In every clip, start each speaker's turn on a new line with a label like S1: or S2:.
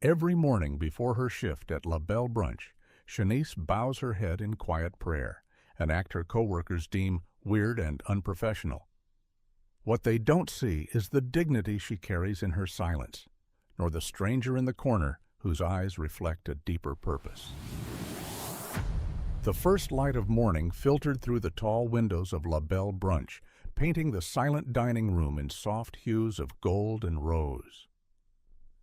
S1: Every morning before her shift at La Belle Brunch, Shanice bows her head in quiet prayer, an act her coworkers deem weird and unprofessional. What they don't see is the dignity she carries in her silence, nor the stranger in the corner whose eyes reflect a deeper purpose. The first light of morning filtered through the tall windows of La Belle Brunch, painting the silent dining room in soft hues of gold and rose.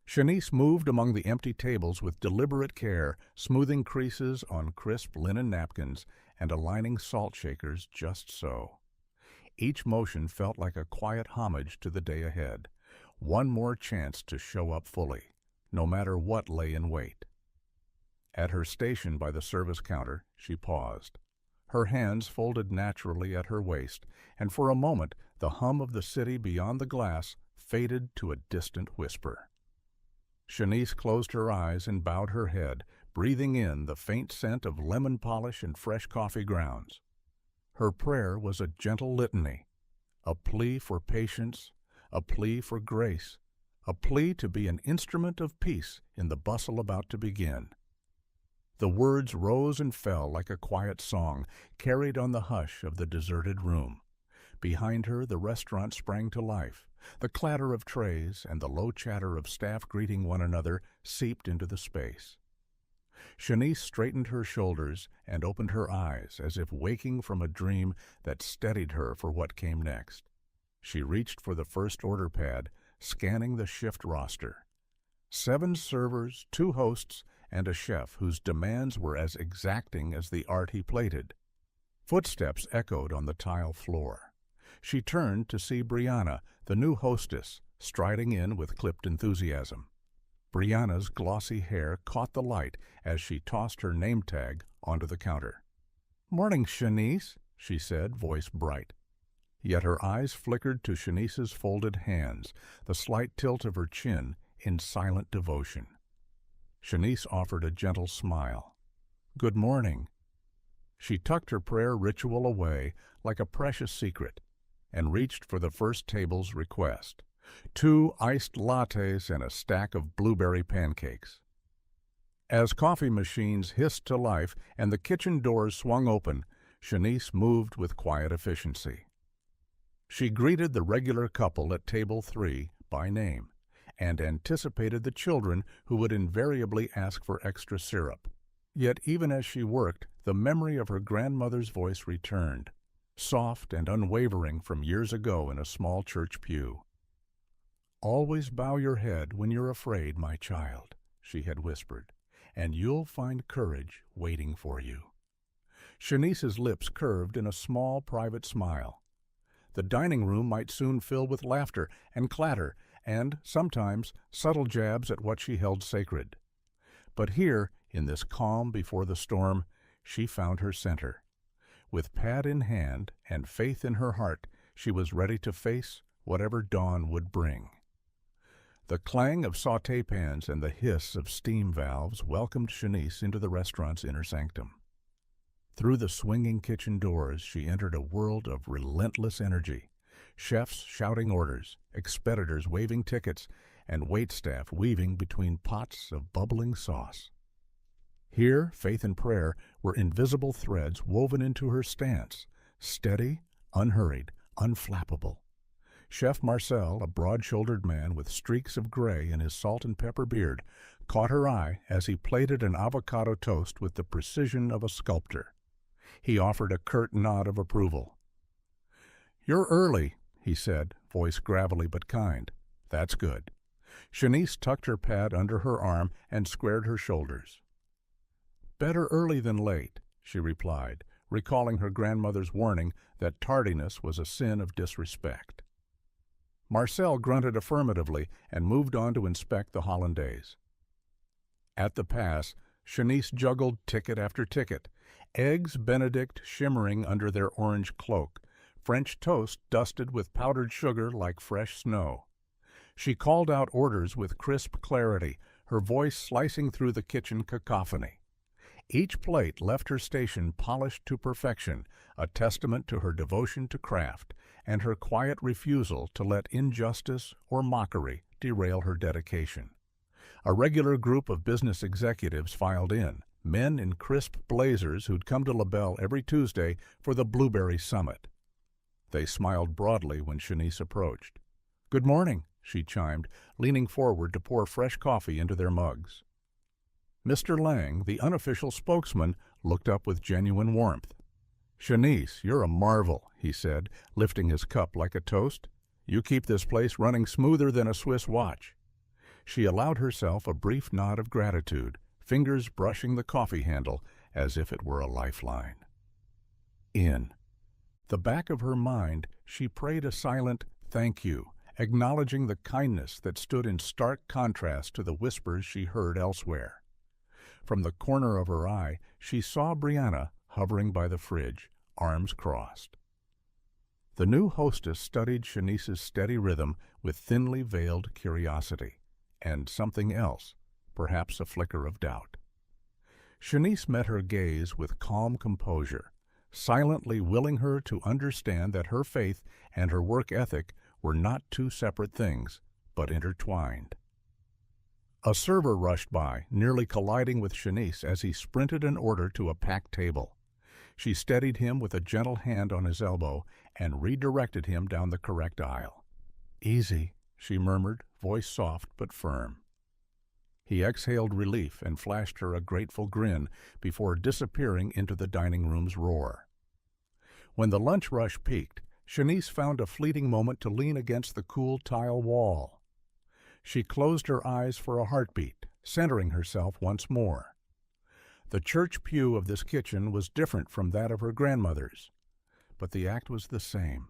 S1: Shanice moved among the empty tables with deliberate care, smoothing creases on crisp linen napkins and aligning salt shakers just so. Each motion felt like a quiet homage to the day ahead, one more chance to show up fully, no matter what lay in wait. At her station by the service counter, she paused. Her hands folded naturally at her waist, and for a moment the hum of the city beyond the glass faded to a distant whisper. Shanice closed her eyes and bowed her head, breathing in the faint scent of lemon polish and fresh coffee grounds. Her prayer was a gentle litany, a plea for patience, a plea for grace, a plea to be an instrument of peace in the bustle about to begin. The words rose and fell like a quiet song, carried on the hush of the deserted room. Behind her, the restaurant sprang to life. The clatter of trays and the low chatter of staff greeting one another seeped into the space. Shanice straightened her shoulders and opened her eyes as if waking from a dream that steadied her for what came next. She reached for the first order pad, scanning the shift roster. 7 servers, 2 hosts, and a chef whose demands were as exacting as the art he plated. Footsteps echoed on the tile floor. She turned to see Brianna, the new hostess, striding in with clipped enthusiasm. Brianna's glossy hair caught the light as she tossed her name tag onto the counter. "Morning, Shanice," she said, voice bright. Yet her eyes flickered to Shanice's folded hands, the slight tilt of her chin in silent devotion. Shanice offered a gentle smile. "Good morning." She tucked her prayer ritual away like a precious secret and reached for the first table's request, 2 iced lattes and a stack of blueberry pancakes. As coffee machines hissed to life and the kitchen doors swung open, Shanice moved with quiet efficiency. She greeted the regular couple at table 3 by name and anticipated the children who would invariably ask for extra syrup. Yet even as she worked, the memory of her grandmother's voice returned, soft and unwavering from years ago in a small church pew. "Always bow your head when you're afraid, my child," she had whispered, "and you'll find courage waiting for you." Shanice's lips curved in a small private smile. The dining room might soon fill with laughter and clatter and, sometimes, subtle jabs at what she held sacred. But here, in this calm before the storm, she found her center. With pad in hand and faith in her heart, she was ready to face whatever dawn would bring. The clang of sauté pans and the hiss of steam valves welcomed Shanice into the restaurant's inner sanctum. Through the swinging kitchen doors, she entered a world of relentless energy. Chefs shouting orders, expeditors waving tickets, and waitstaff weaving between pots of bubbling sauce. Here, faith and prayer were invisible threads woven into her stance, steady, unhurried, unflappable. Chef Marcel, a broad-shouldered man with streaks of gray in his salt and pepper beard, caught her eye as he plated an avocado toast with the precision of a sculptor. He offered a curt nod of approval. "You're early," he said, voice gravelly but kind. "That's good." Shanice tucked her pad under her arm and squared her shoulders. "Better early than late," she replied, recalling her grandmother's warning that tardiness was a sin of disrespect. Marcel grunted affirmatively and moved on to inspect the hollandaise. At the pass, Shanice juggled ticket after ticket, eggs Benedict shimmering under their orange cloak, French toast dusted with powdered sugar like fresh snow. She called out orders with crisp clarity, her voice slicing through the kitchen cacophony. Each plate left her station polished to perfection, a testament to her devotion to craft and her quiet refusal to let injustice or mockery derail her dedication. A regular group of business executives filed in, men in crisp blazers who'd come to LaBelle every Tuesday for the Blueberry Summit. They smiled broadly when Shanice approached. "Good morning," she chimed, leaning forward to pour fresh coffee into their mugs. Mr. Lang, the unofficial spokesman, looked up with genuine warmth. "Shanice, you're a marvel," he said, lifting his cup like a toast. "You keep this place running smoother than a Swiss watch." She allowed herself a brief nod of gratitude, fingers brushing the coffee handle as if it were a lifeline. In the back of her mind, she prayed a silent thank you, acknowledging the kindness that stood in stark contrast to the whispers she heard elsewhere. From the corner of her eye, she saw Brianna hovering by the fridge, arms crossed. The new hostess studied Shanice's steady rhythm with thinly veiled curiosity, and something else, perhaps a flicker of doubt. Shanice met her gaze with calm composure, silently willing her to understand that her faith and her work ethic were not two separate things, but intertwined. A server rushed by, nearly colliding with Shanice as he sprinted an order to a packed table. She steadied him with a gentle hand on his elbow and redirected him down the correct aisle. "Easy," she murmured, voice soft but firm. He exhaled relief and flashed her a grateful grin before disappearing into the dining room's roar. When the lunch rush peaked, Shanice found a fleeting moment to lean against the cool tile wall. She closed her eyes for a heartbeat, centering herself once more. The church pew of this kitchen was different from that of her grandmother's, but the act was the same,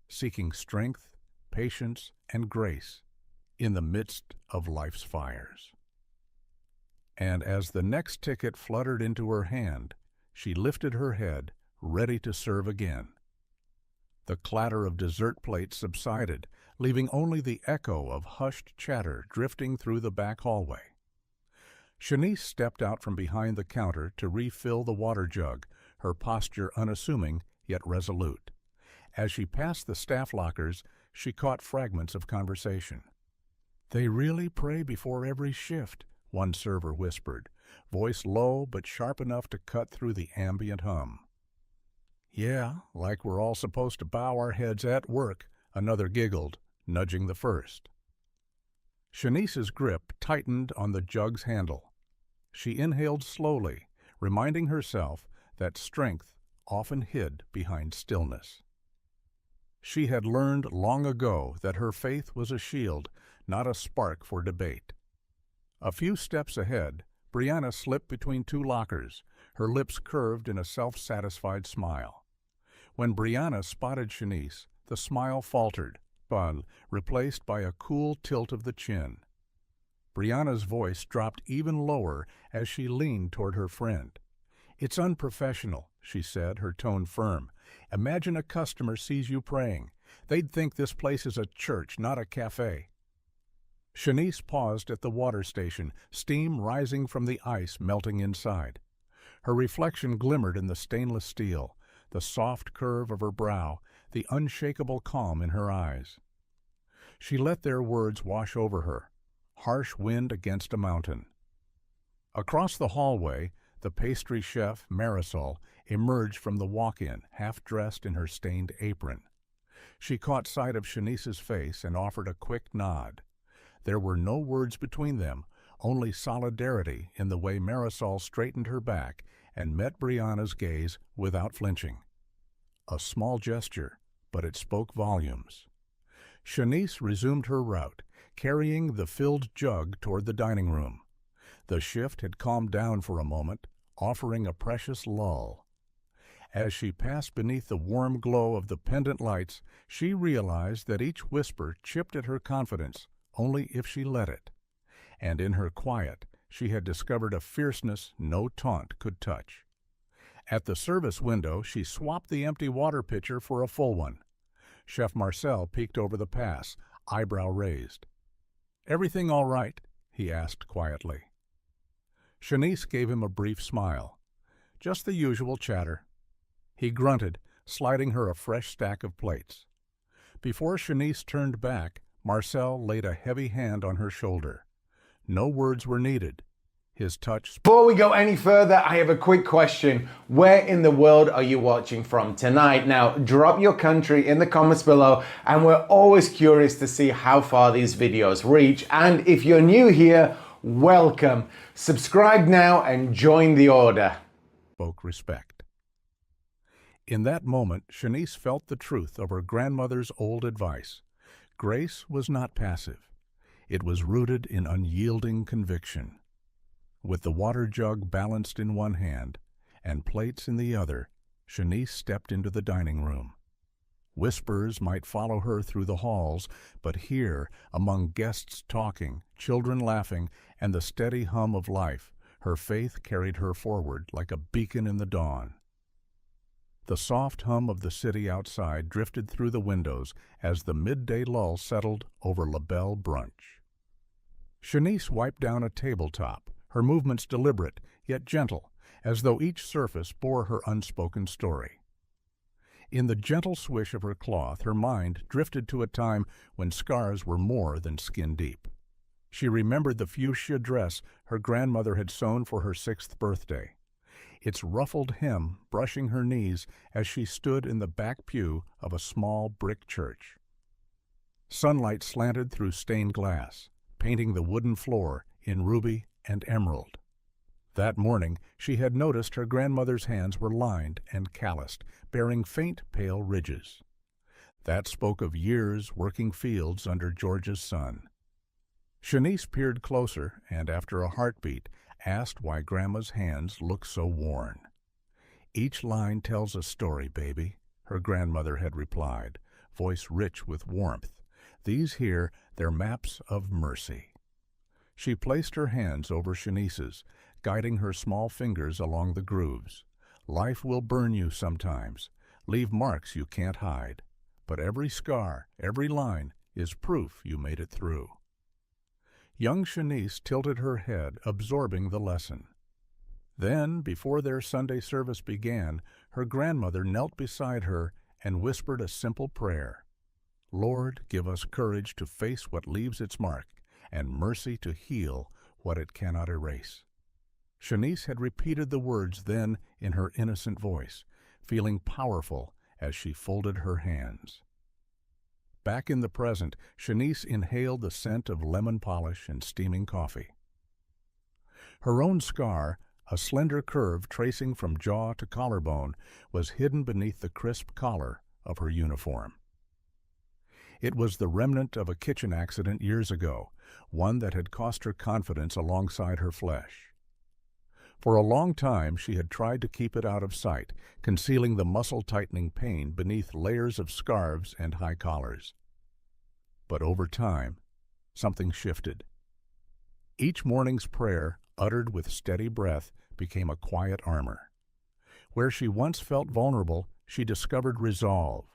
S1: seeking strength, patience, and grace in the midst of life's fires. And as the next ticket fluttered into her hand, she lifted her head, ready to serve again. The clatter of dessert plates subsided, leaving only the echo of hushed chatter drifting through the back hallway. Shanice stepped out from behind the counter to refill the water jug, her posture unassuming yet resolute. As she passed the staff lockers, she caught fragments of conversation. "They really pray before every shift," one server whispered, voice low but sharp enough to cut through the ambient hum. "Yeah, like we're all supposed to bow our heads at work," another giggled, nudging the first. Shanice's grip tightened on the jug's handle. She inhaled slowly, reminding herself that strength often hid behind stillness. She had learned long ago that her faith was a shield, not a spark for debate. A few steps ahead, Brianna slipped between two lockers, her lips curved in a self-satisfied smile. When Brianna spotted Shanice, the smile faltered, replaced by a cool tilt of the chin. Brianna's voice dropped even lower as she leaned toward her friend. "It's unprofessional," she said, her tone firm. "Imagine a customer sees you praying. They'd think this place is a church, not a cafe." Shanice paused at the water station, steam rising from the ice melting inside. Her reflection glimmered in the stainless steel, the soft curve of her brow, the unshakable calm in her eyes. She let their words wash over her, harsh wind against a mountain. Across the hallway, the pastry chef, Marisol, emerged from the walk-in, half-dressed in her stained apron. She caught sight of Shanice's face and offered a quick nod. There were no words between them, only solidarity in the way Marisol straightened her back and met Brianna's gaze without flinching. A small gesture, but it spoke volumes. Shanice resumed her route, carrying the filled jug toward the dining room. The shift had calmed down for a moment, offering a precious lull. As she passed beneath the warm glow of the pendant lights, she realized that each whisper chipped at her confidence only if she let it. And in her quiet, she had discovered a fierceness no taunt could touch. At the service window, she swapped the empty water pitcher for a full one. Chef Marcel peeked over the pass, eyebrow raised. "Everything all right?" he asked quietly. Shanice gave him a brief smile. "Just the usual chatter." He grunted, sliding her a fresh stack of plates. Before Shanice turned back, Marcel laid a heavy hand on her shoulder. No words were needed. His touch.
S2: Before we go any further, I have a quick question. Where in the world are you watching from tonight? Now, drop your country in the comments below, and we're always curious to see how far these videos reach. And if you're new here, welcome. Subscribe now and join the order.
S1: Spoke respect. In that moment, Shanice felt the truth of her grandmother's old advice. Grace was not passive. It was rooted in unyielding conviction. With the water jug balanced in one hand and plates in the other, Shanice stepped into the dining room. Whispers might follow her through the halls, but here, among guests talking, children laughing, and the steady hum of life, her faith carried her forward like a beacon in the dawn. The soft hum of the city outside drifted through the windows as the midday lull settled over La Belle Brunch. Shanice wiped down a tabletop, her movements deliberate, yet gentle, as though each surface bore her unspoken story. In the gentle swish of her cloth, her mind drifted to a time when scars were more than skin deep. She remembered the fuchsia dress her grandmother had sewn for her 6th birthday, its ruffled hem brushing her knees as she stood in the back pew of a small brick church. Sunlight slanted through stained glass, painting the wooden floor in ruby and emerald. That morning, she had noticed her grandmother's hands were lined and calloused, bearing faint pale ridges. That spoke of years working fields under George's sun. Shanice peered closer and, after a heartbeat, asked why Grandma's hands looked so worn. "Each line tells a story, baby," her grandmother had replied, voice rich with warmth. "These here, they're maps of mercy." She placed her hands over Shanice's, guiding her small fingers along the grooves. "Life will burn you sometimes, leave marks you can't hide, but every scar, every line, is proof you made it through." Young Shanice tilted her head, absorbing the lesson. Then, before their Sunday service began, her grandmother knelt beside her and whispered a simple prayer. "Lord, give us courage to face what leaves its mark, and mercy to heal what it cannot erase." Shanice had repeated the words then in her innocent voice, feeling powerful as she folded her hands. Back in the present, Shanice inhaled the scent of lemon polish and steaming coffee. Her own scar, a slender curve tracing from jaw to collarbone, was hidden beneath the crisp collar of her uniform. It was the remnant of a kitchen accident years ago, one that had cost her confidence alongside her flesh. For a long time she had tried to keep it out of sight, concealing the muscle-tightening pain beneath layers of scarves and high collars. But over time, something shifted. Each morning's prayer, uttered with steady breath, became a quiet armor. Where she once felt vulnerable, she discovered resolve.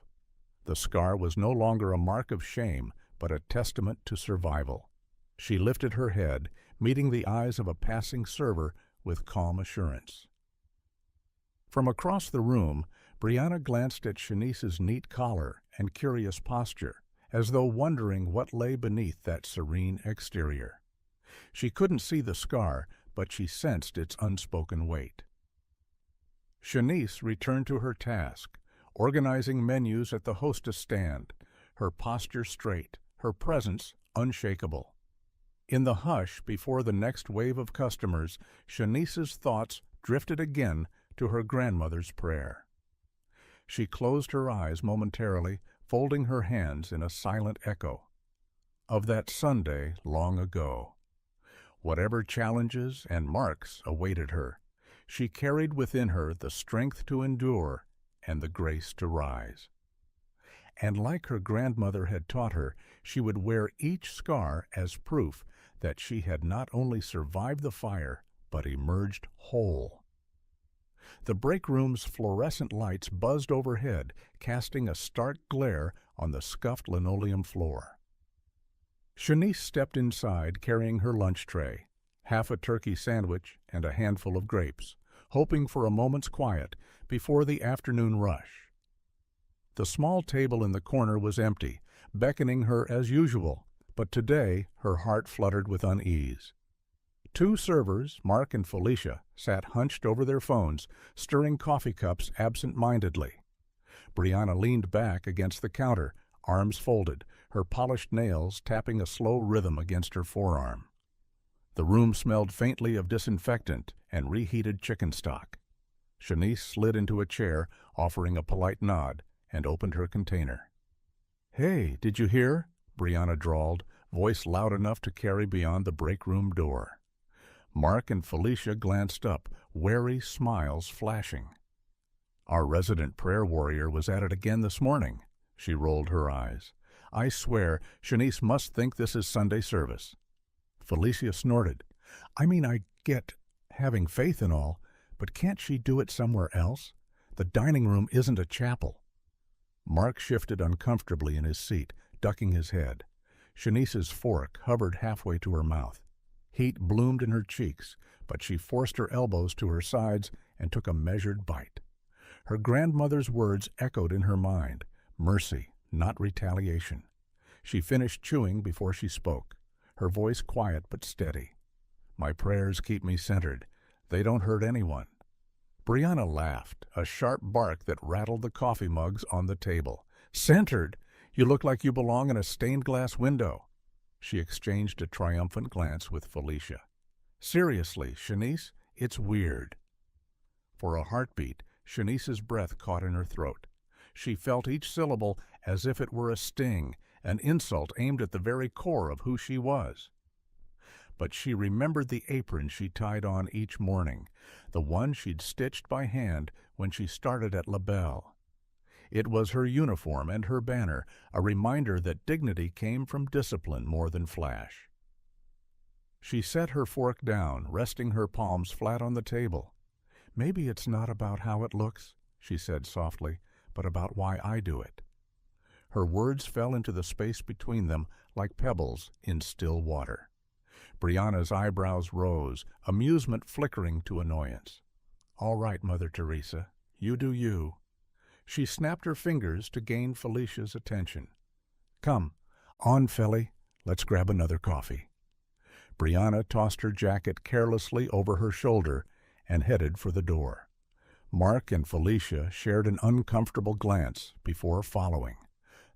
S1: The scar was no longer a mark of shame, but a testament to survival. She lifted her head, meeting the eyes of a passing server with calm assurance. From across the room, Brianna glanced at Shanice's neat collar and curious posture, as though wondering what lay beneath that serene exterior. She couldn't see the scar, but she sensed its unspoken weight. Shanice returned to her task, organizing menus at the hostess stand, her posture straight, her presence unshakable. In the hush before the next wave of customers, Shanice's thoughts drifted again to her grandmother's prayer. She closed her eyes momentarily, folding her hands in a silent echo of that Sunday long ago. Whatever challenges and marks awaited her, she carried within her the strength to endure and the grace to rise. And like her grandmother had taught her, she would wear each scar as proof that she had not only survived the fire, but emerged whole. The break room's fluorescent lights buzzed overhead, casting a stark glare on the scuffed linoleum floor. Shanice stepped inside carrying her lunch tray, half a turkey sandwich and a handful of grapes, hoping for a moment's quiet before the afternoon rush. The small table in the corner was empty, beckoning her as usual, but today her heart fluttered with unease. Two servers, Mark and Felicia, sat hunched over their phones, stirring coffee cups absent-mindedly. Brianna leaned back against the counter, arms folded, her polished nails tapping a slow rhythm against her forearm. The room smelled faintly of disinfectant and reheated chicken stock. Shanice slid into a chair, offering a polite nod, and opened her container. "Hey, did you hear?" Brianna drawled, voice loud enough to carry beyond the break room door. Mark and Felicia glanced up, wary smiles flashing. "Our resident prayer warrior was at it again this morning." She rolled her eyes. "I swear, Shanice must think this is Sunday service." Felicia snorted. "I mean, I get having faith and all, but can't she do it somewhere else? The dining room isn't a chapel." Mark shifted uncomfortably in his seat, ducking his head. Shanice's fork hovered halfway to her mouth. Heat bloomed in her cheeks, but she forced her elbows to her sides and took a measured bite. Her grandmother's words echoed in her mind, mercy, not retaliation. She finished chewing before she spoke, her voice quiet but steady. "My prayers keep me centered. They don't hurt anyone." Brianna laughed, a sharp bark that rattled the coffee mugs on the table. "Centered? You look like you belong in a stained-glass window." She exchanged a triumphant glance with Felicia. "Seriously, Shanice, it's weird." For a heartbeat, Shanice's breath caught in her throat. She felt each syllable as if it were a sting, an insult aimed at the very core of who she was. But she remembered the apron she tied on each morning, the one she'd stitched by hand when she started at La Belle. It was her uniform and her banner, a reminder that dignity came from discipline more than flash. She set her fork down, resting her palms flat on the table. "Maybe it's not about how it looks," she said softly, "but about why I do it." Her words fell into the space between them like pebbles in still water. Brianna's eyebrows rose, amusement flickering to annoyance. "All right, Mother Teresa, you do you." She snapped her fingers to gain Felicia's attention. "Come, on, Felly, let's grab another coffee." Brianna tossed her jacket carelessly over her shoulder and headed for the door. Mark and Felicia shared an uncomfortable glance before following.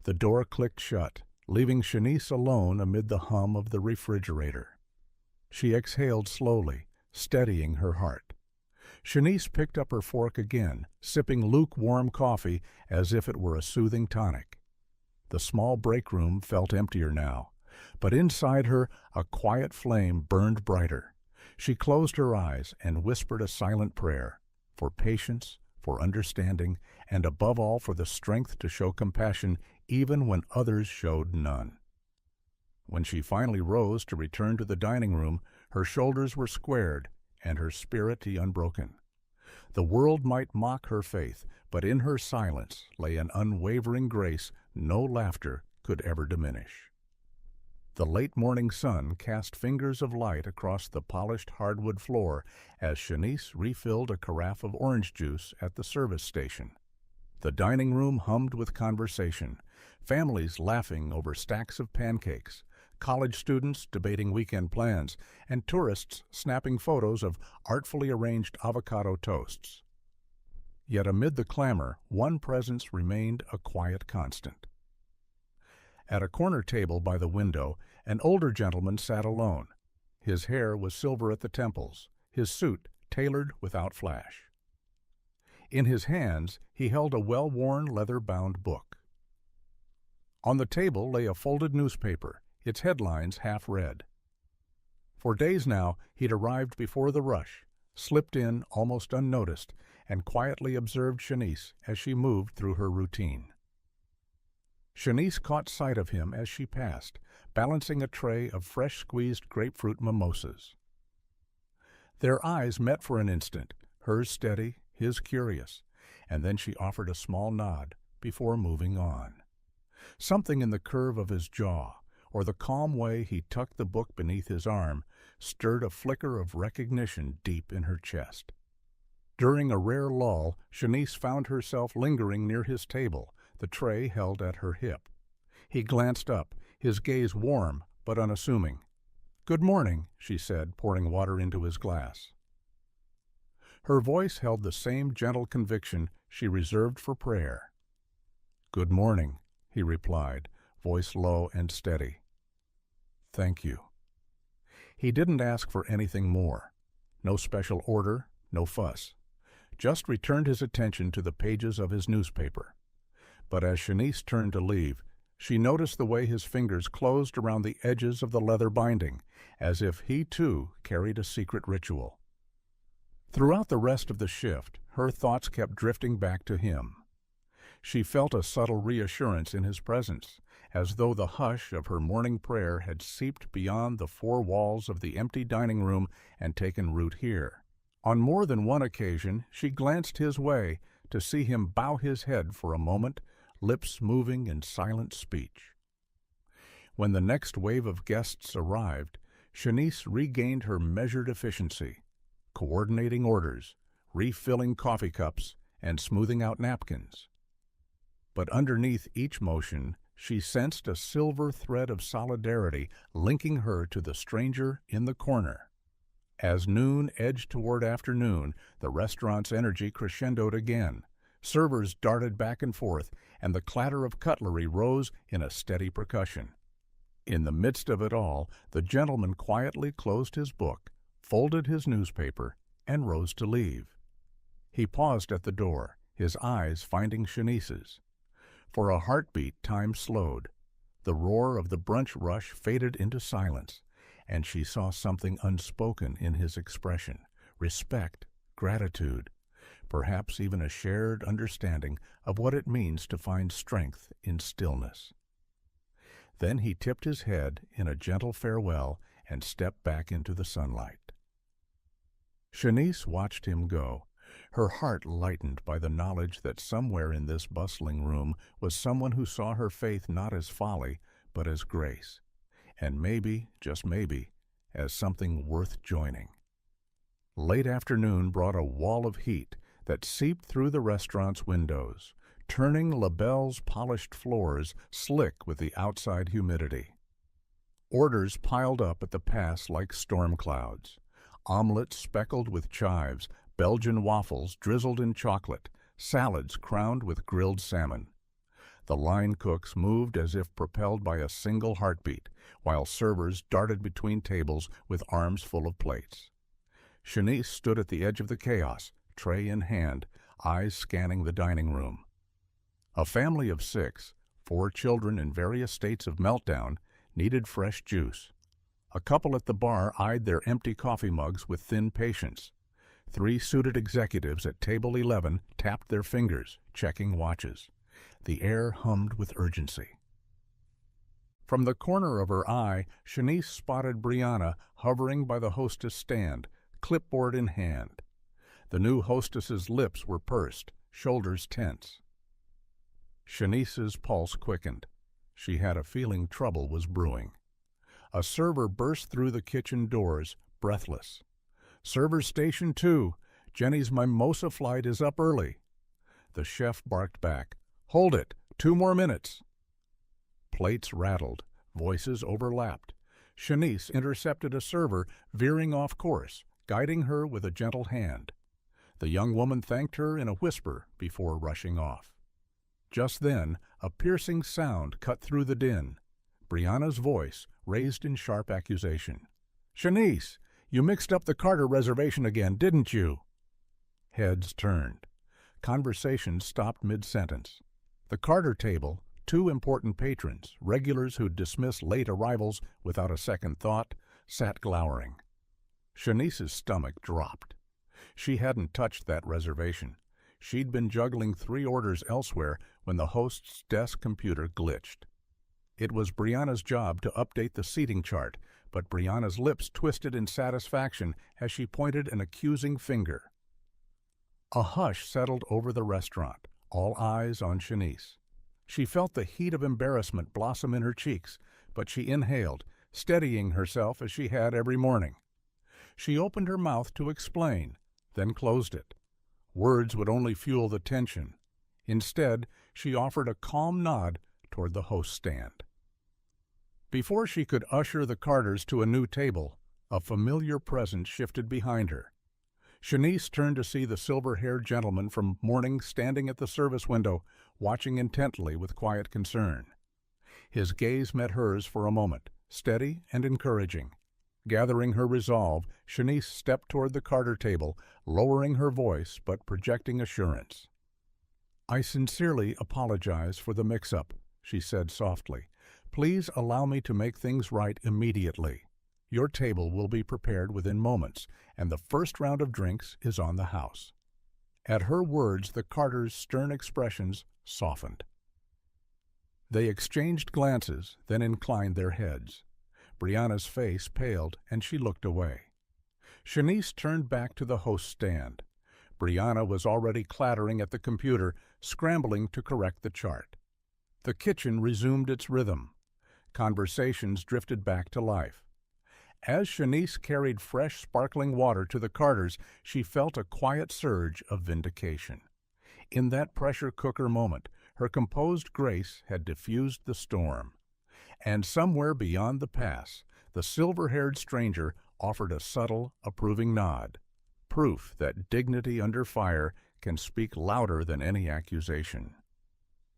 S1: The door clicked shut, leaving Shanice alone amid the hum of the refrigerator. She exhaled slowly, steadying her heart. Shanice picked up her fork again, sipping lukewarm coffee as if it were a soothing tonic. The small break room felt emptier now, but inside her a quiet flame burned brighter. She closed her eyes and whispered a silent prayer, for patience, for understanding, and above all for the strength to show compassion even when others showed none. When she finally rose to return to the dining room, her shoulders were squared and her spirit unbroken. The world might mock her faith, but in her silence lay an unwavering grace no laughter could ever diminish. The late morning sun cast fingers of light across the polished hardwood floor as Shanice refilled a carafe of orange juice at the service station. The dining room hummed with conversation, families laughing over stacks of pancakes, college students debating weekend plans, and tourists snapping photos of artfully arranged avocado toasts. Yet amid the clamor, one presence remained a quiet constant. At a corner table by the window, an older gentleman sat alone. His hair was silver at the temples, his suit tailored without flash. In his hands, he held a well-worn leather-bound book. On the table lay a folded newspaper, its headlines half read. For days now, he'd arrived before the rush, slipped in almost unnoticed, and quietly observed Shanice as she moved through her routine. Shanice caught sight of him as she passed, balancing a tray of fresh-squeezed grapefruit mimosas. Their eyes met for an instant, hers steady, his curious, and then she offered a small nod before moving on. Something in the curve of his jaw, or the calm way he tucked the book beneath his arm, stirred a flicker of recognition deep in her chest. During a rare lull, Shanice found herself lingering near his table, the tray held at her hip. He glanced up, his gaze warm but unassuming. "Good morning," she said, pouring water into his glass. Her voice held the same gentle conviction she reserved for prayer. "Good morning," he replied, voice low and steady. "Thank you." He didn't ask for anything more. No special order, no fuss. Just returned his attention to the pages of his newspaper. But as Shanice turned to leave, she noticed the way his fingers closed around the edges of the leather binding, as if he too carried a secret ritual. Throughout the rest of the shift, her thoughts kept drifting back to him. She felt a subtle reassurance in his presence, as though the hush of her morning prayer had seeped beyond the four walls of the empty dining room and taken root here. On more than one occasion, she glanced his way to see him bow his head for a moment, lips moving in silent speech. When the next wave of guests arrived, Shanice regained her measured efficiency, coordinating orders, refilling coffee cups, and smoothing out napkins. But underneath each motion, she sensed a silver thread of solidarity linking her to the stranger in the corner. As noon edged toward afternoon, the restaurant's energy crescendoed again. Servers darted back and forth, and the clatter of cutlery rose in a steady percussion. In the midst of it all, the gentleman quietly closed his book, folded his newspaper, and rose to leave. He paused at the door, his eyes finding Shanice's. For a heartbeat, time slowed. The roar of the brunch rush faded into silence, and she saw something unspoken in his expression: respect, gratitude, perhaps even a shared understanding of what it means to find strength in stillness. Then he tipped his head in a gentle farewell and stepped back into the sunlight. Shanice watched him go, her heart lightened by the knowledge that somewhere in this bustling room was someone who saw her faith not as folly, but as grace, and maybe, just maybe, as something worth joining. Late afternoon brought a wall of heat that seeped through the restaurant's windows, turning LaBelle's polished floors slick with the outside humidity. Orders piled up at the pass like storm clouds. Omelets speckled with chives, Belgian waffles drizzled in chocolate, salads crowned with grilled salmon. The line cooks moved as if propelled by a single heartbeat, while servers darted between tables with arms full of plates. Shanice stood at the edge of the chaos, tray in hand, eyes scanning the dining room. A family of 6, 4 children in various states of meltdown, needed fresh juice. A couple at the bar eyed their empty coffee mugs with thin patience. 3 suited executives at table 11 tapped their fingers, checking watches. The air hummed with urgency. From the corner of her eye, Shanice spotted Brianna hovering by the hostess stand, clipboard in hand. The new hostess's lips were pursed, shoulders tense. Shanice's pulse quickened. She had a feeling trouble was brewing. A server burst through the kitchen doors, breathless. "Server Station 2, Jenny's mimosa flight is up early." The chef barked back, "Hold it, 2 more minutes." Plates rattled, voices overlapped. Shanice intercepted a server veering off course, guiding her with a gentle hand. The young woman thanked her in a whisper before rushing off. Just then, a piercing sound cut through the din. Brianna's voice raised in sharp accusation. "Shanice, you mixed up the Carter reservation again, didn't you?" Heads turned. Conversation stopped mid-sentence. The Carter table, 2 important patrons, regulars who'd dismiss late arrivals without a second thought, sat glowering. Shanice's stomach dropped. She hadn't touched that reservation. She'd been juggling 3 orders elsewhere when the host's desk computer glitched. It was Brianna's job to update the seating chart, but Brianna's lips twisted in satisfaction as she pointed an accusing finger. A hush settled over the restaurant, all eyes on Shanice. She felt the heat of embarrassment blossom in her cheeks, but she inhaled, steadying herself as she had every morning. She opened her mouth to explain, then closed it. Words would only fuel the tension. Instead, she offered a calm nod toward the host stand. Before she could usher the Carters to a new table, a familiar presence shifted behind her. Shanice turned to see the silver-haired gentleman from morning standing at the service window, watching intently with quiet concern. His gaze met hers for a moment, steady and encouraging. Gathering her resolve, Shanice stepped toward the Carter table, lowering her voice but projecting assurance. "I sincerely apologize for the mix-up," she said softly. "Please allow me to make things right immediately. Your table will be prepared within moments, and the first round of drinks is on the house." At her words, the Carters' stern expressions softened. They exchanged glances, then inclined their heads. Brianna's face paled, and she looked away. Shanice turned back to the host stand. Brianna was already clattering at the computer, scrambling to correct the chart. The kitchen resumed its rhythm. Conversations drifted back to life. As Shanice carried fresh, sparkling water to the Carters, she felt a quiet surge of vindication. In that pressure cooker moment, her composed grace had diffused the storm. And somewhere beyond the pass, the silver-haired stranger offered a subtle, approving nod, proof that dignity under fire can speak louder than any accusation.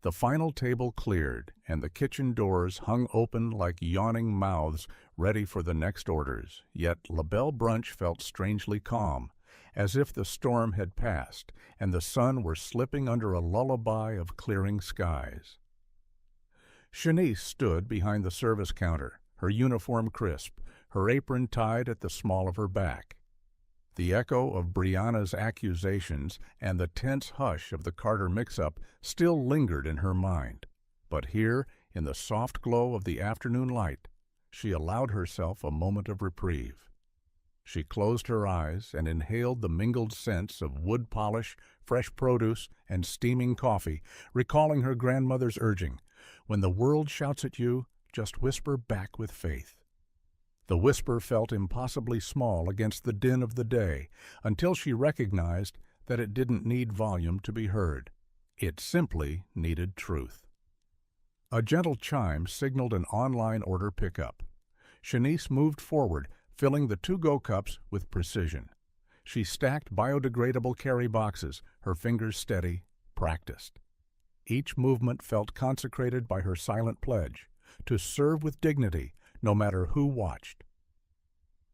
S1: The final table cleared, and the kitchen doors hung open like yawning mouths ready for the next orders, yet La Belle Brunch felt strangely calm, as if the storm had passed and the sun were slipping under a lullaby of clearing skies. Shanice stood behind the service counter, her uniform crisp, her apron tied at the small of her back. The echo of Brianna's accusations and the tense hush of the Carter mix-up still lingered in her mind. But here, in the soft glow of the afternoon light, she allowed herself a moment of reprieve. She closed her eyes and inhaled the mingled scents of wood polish, fresh produce, and steaming coffee, recalling her grandmother's urging, "When the world shouts at you, just whisper back with faith." The whisper felt impossibly small against the din of the day, until she recognized that it didn't need volume to be heard. It simply needed truth. A gentle chime signaled an online order pickup. Shanice moved forward, filling the to-go cups with precision. She stacked biodegradable carry boxes, her fingers steady, practiced. Each movement felt consecrated by her silent pledge, to serve with dignity, no matter who watched.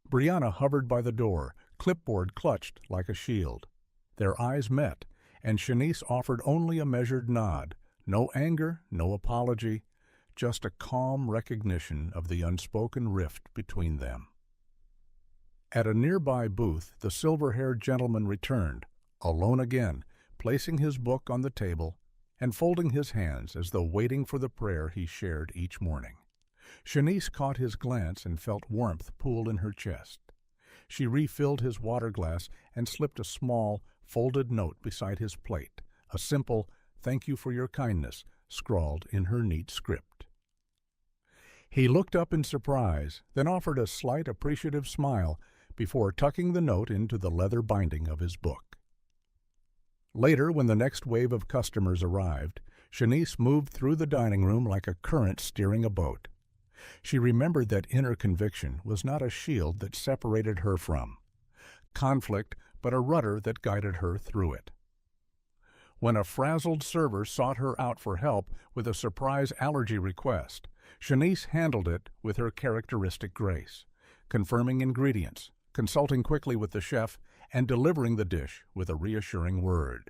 S1: Brianna hovered by the door, clipboard clutched like a shield. Their eyes met, and Shanice offered only a measured nod, no anger, no apology, just a calm recognition of the unspoken rift between them. At a nearby booth, the silver-haired gentleman returned, alone again, placing his book on the table and folding his hands as though waiting for the prayer he shared each morning. Shanice caught his glance and felt warmth pool in her chest. She refilled his water glass and slipped a small, folded note beside his plate, a simple "Thank you for your kindness" scrawled in her neat script. He looked up in surprise, then offered a slight appreciative smile before tucking the note into the leather binding of his book. Later, when the next wave of customers arrived, Shanice moved through the dining room like a current steering a boat. She remembered that inner conviction was not a shield that separated her from conflict, but a rudder that guided her through it. When a frazzled server sought her out for help with a surprise allergy request, Shanice handled it with her characteristic grace, confirming ingredients, consulting quickly with the chef, and delivering the dish with a reassuring word.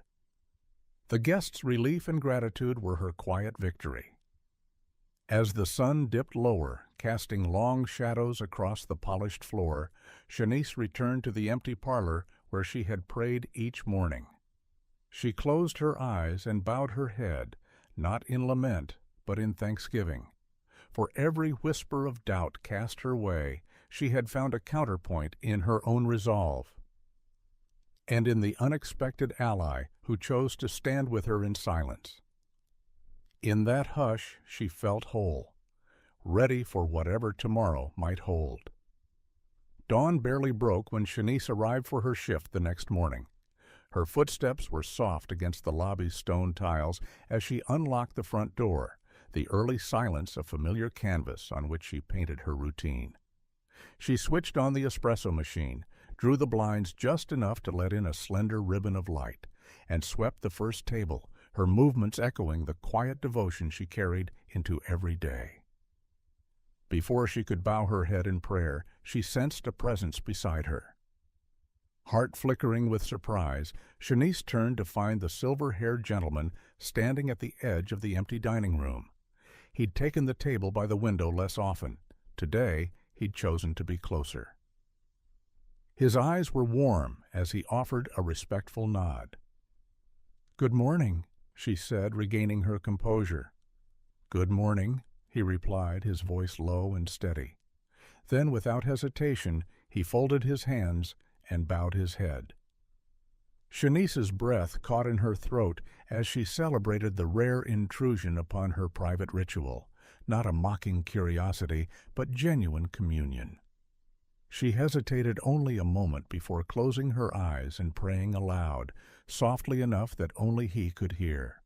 S1: The guest's relief and gratitude were her quiet victory. As the sun dipped lower, casting long shadows across the polished floor, Shanice returned to the empty parlor where she had prayed each morning. She closed her eyes and bowed her head, not in lament, but in thanksgiving. For every whisper of doubt cast her way, she had found a counterpoint in her own resolve, and in the unexpected ally who chose to stand with her in silence. In that hush she felt whole, ready for whatever tomorrow might hold. Dawn barely broke when Shanice arrived for her shift the next morning. Her footsteps were soft against the lobby's stone tiles as she unlocked the front door, the early silence a familiar canvas on which she painted her routine. She switched on the espresso machine, drew the blinds just enough to let in a slender ribbon of light, and swept the first table, her movements echoing the quiet devotion she carried into every day. Before she could bow her head in prayer, she sensed a presence beside her. Heart flickering with surprise, Shanice turned to find the silver-haired gentleman standing at the edge of the empty dining room. He'd taken the table by the window less often. Today, he'd chosen to be closer. His eyes were warm as he offered a respectful nod. "Good morning," she said, regaining her composure. "Good morning," he replied, his voice low and steady. Then, without hesitation, he folded his hands and bowed his head. Shanice's breath caught in her throat as she celebrated the rare intrusion upon her private ritual, not a mocking curiosity, but genuine communion. She hesitated only a moment before closing her eyes and praying aloud, softly enough that only he could hear.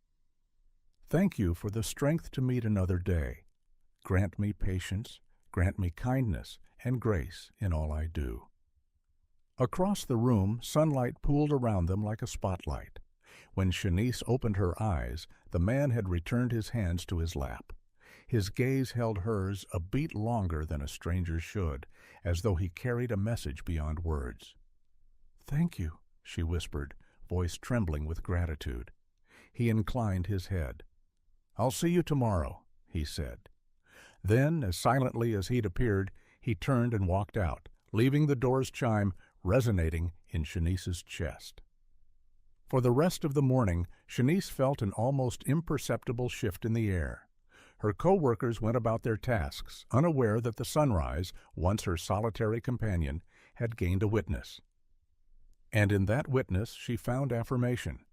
S1: "Thank you for the strength to meet another day. Grant me patience, grant me kindness and grace in all I do." Across the room, sunlight pooled around them like a spotlight. When Shanice opened her eyes, the man had returned his hands to his lap. His gaze held hers a beat longer than a stranger's should, as though he carried a message beyond words. "Thank you," she whispered, voice trembling with gratitude. He inclined his head. "I'll see you tomorrow," he said. Then, as silently as he'd appeared, he turned and walked out, leaving the door's chime resonating in Shanice's chest. For the rest of the morning, Shanice felt an almost imperceptible shift in the air. Her co-workers went about their tasks, unaware that the sunrise, once her solitary companion, had gained a witness. And in that witness she found affirmation.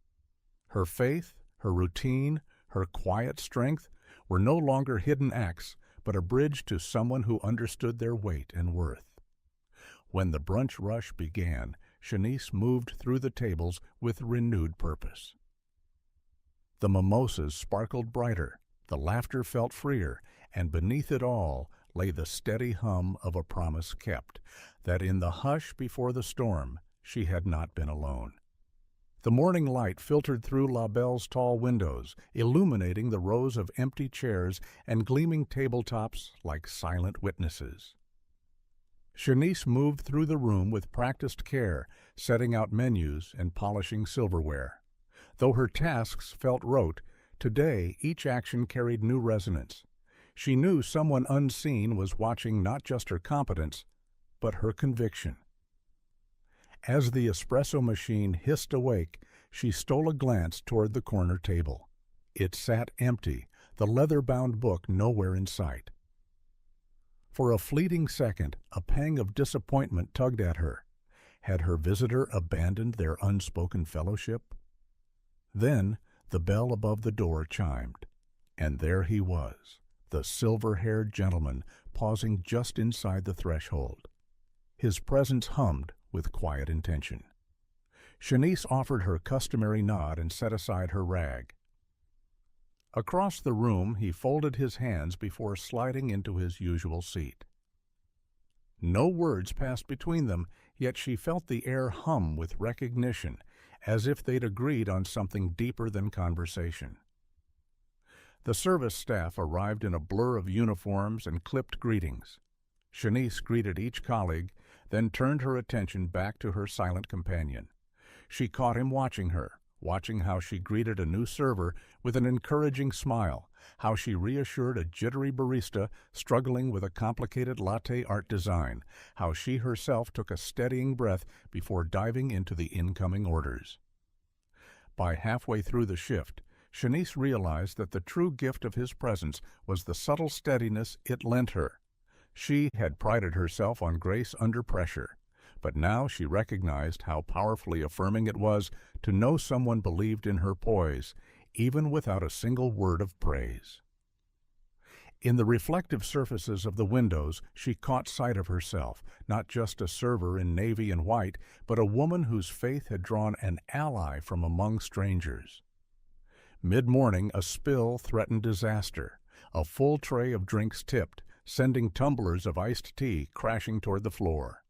S1: Her faith, her routine, her quiet strength were no longer hidden acts, but a bridge to someone who understood their weight and worth. When the brunch rush began, Shanice moved through the tables with renewed purpose. The mimosas sparkled brighter, the laughter felt freer, and beneath it all lay the steady hum of a promise kept, that in the hush before the storm she had not been alone. The morning light filtered through La Belle's tall windows, illuminating the rows of empty chairs and gleaming tabletops like silent witnesses. Shanice moved through the room with practiced care, setting out menus and polishing silverware. Though her tasks felt rote, today each action carried new resonance. She knew someone unseen was watching not just her competence, but her conviction. As the espresso machine hissed awake, she stole a glance toward the corner table. It sat empty, the leather-bound book nowhere in sight. For a fleeting second, a pang of disappointment tugged at her. Had her visitor abandoned their unspoken fellowship? Then the bell above the door chimed, and there he was, the silver-haired gentleman pausing just inside the threshold. His presence hummed with quiet intention. Shanice offered her customary nod and set aside her rag. Across the room, he folded his hands before sliding into his usual seat. No words passed between them, yet she felt the air hum with recognition, as if they'd agreed on something deeper than conversation. The service staff arrived in a blur of uniforms and clipped greetings. Shanice greeted each colleague, then turned her attention back to her silent companion. She caught him watching her, watching how she greeted a new server with an encouraging smile, how she reassured a jittery barista struggling with a complicated latte art design, how she herself took a steadying breath before diving into the incoming orders. By halfway through the shift, Shanice realized that the true gift of his presence was the subtle steadiness it lent her. She had prided herself on grace under pressure, but now she recognized how powerfully affirming it was to know someone believed in her poise, even without a single word of praise. In the reflective surfaces of the windows, she caught sight of herself, not just a server in navy and white, but a woman whose faith had drawn an ally from among strangers. Mid-morning, a spill threatened disaster. A full tray of drinks tipped, sending tumblers of iced tea crashing toward the floor.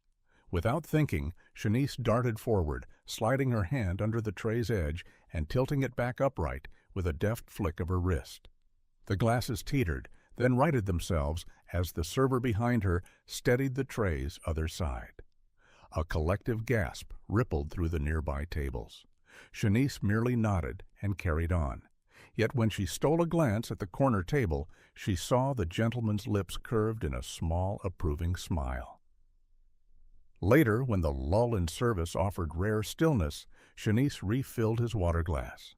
S1: Without thinking, Shanice darted forward, sliding her hand under the tray's edge and tilting it back upright with a deft flick of her wrist. The glasses teetered, then righted themselves as the server behind her steadied the tray's other side. A collective gasp rippled through the nearby tables. Shanice merely nodded and carried on. Yet when she stole a glance at the corner table, she saw the gentleman's lips curved in a small, approving smile. Later, when the lull in service offered rare stillness, Shanice refilled his water glass.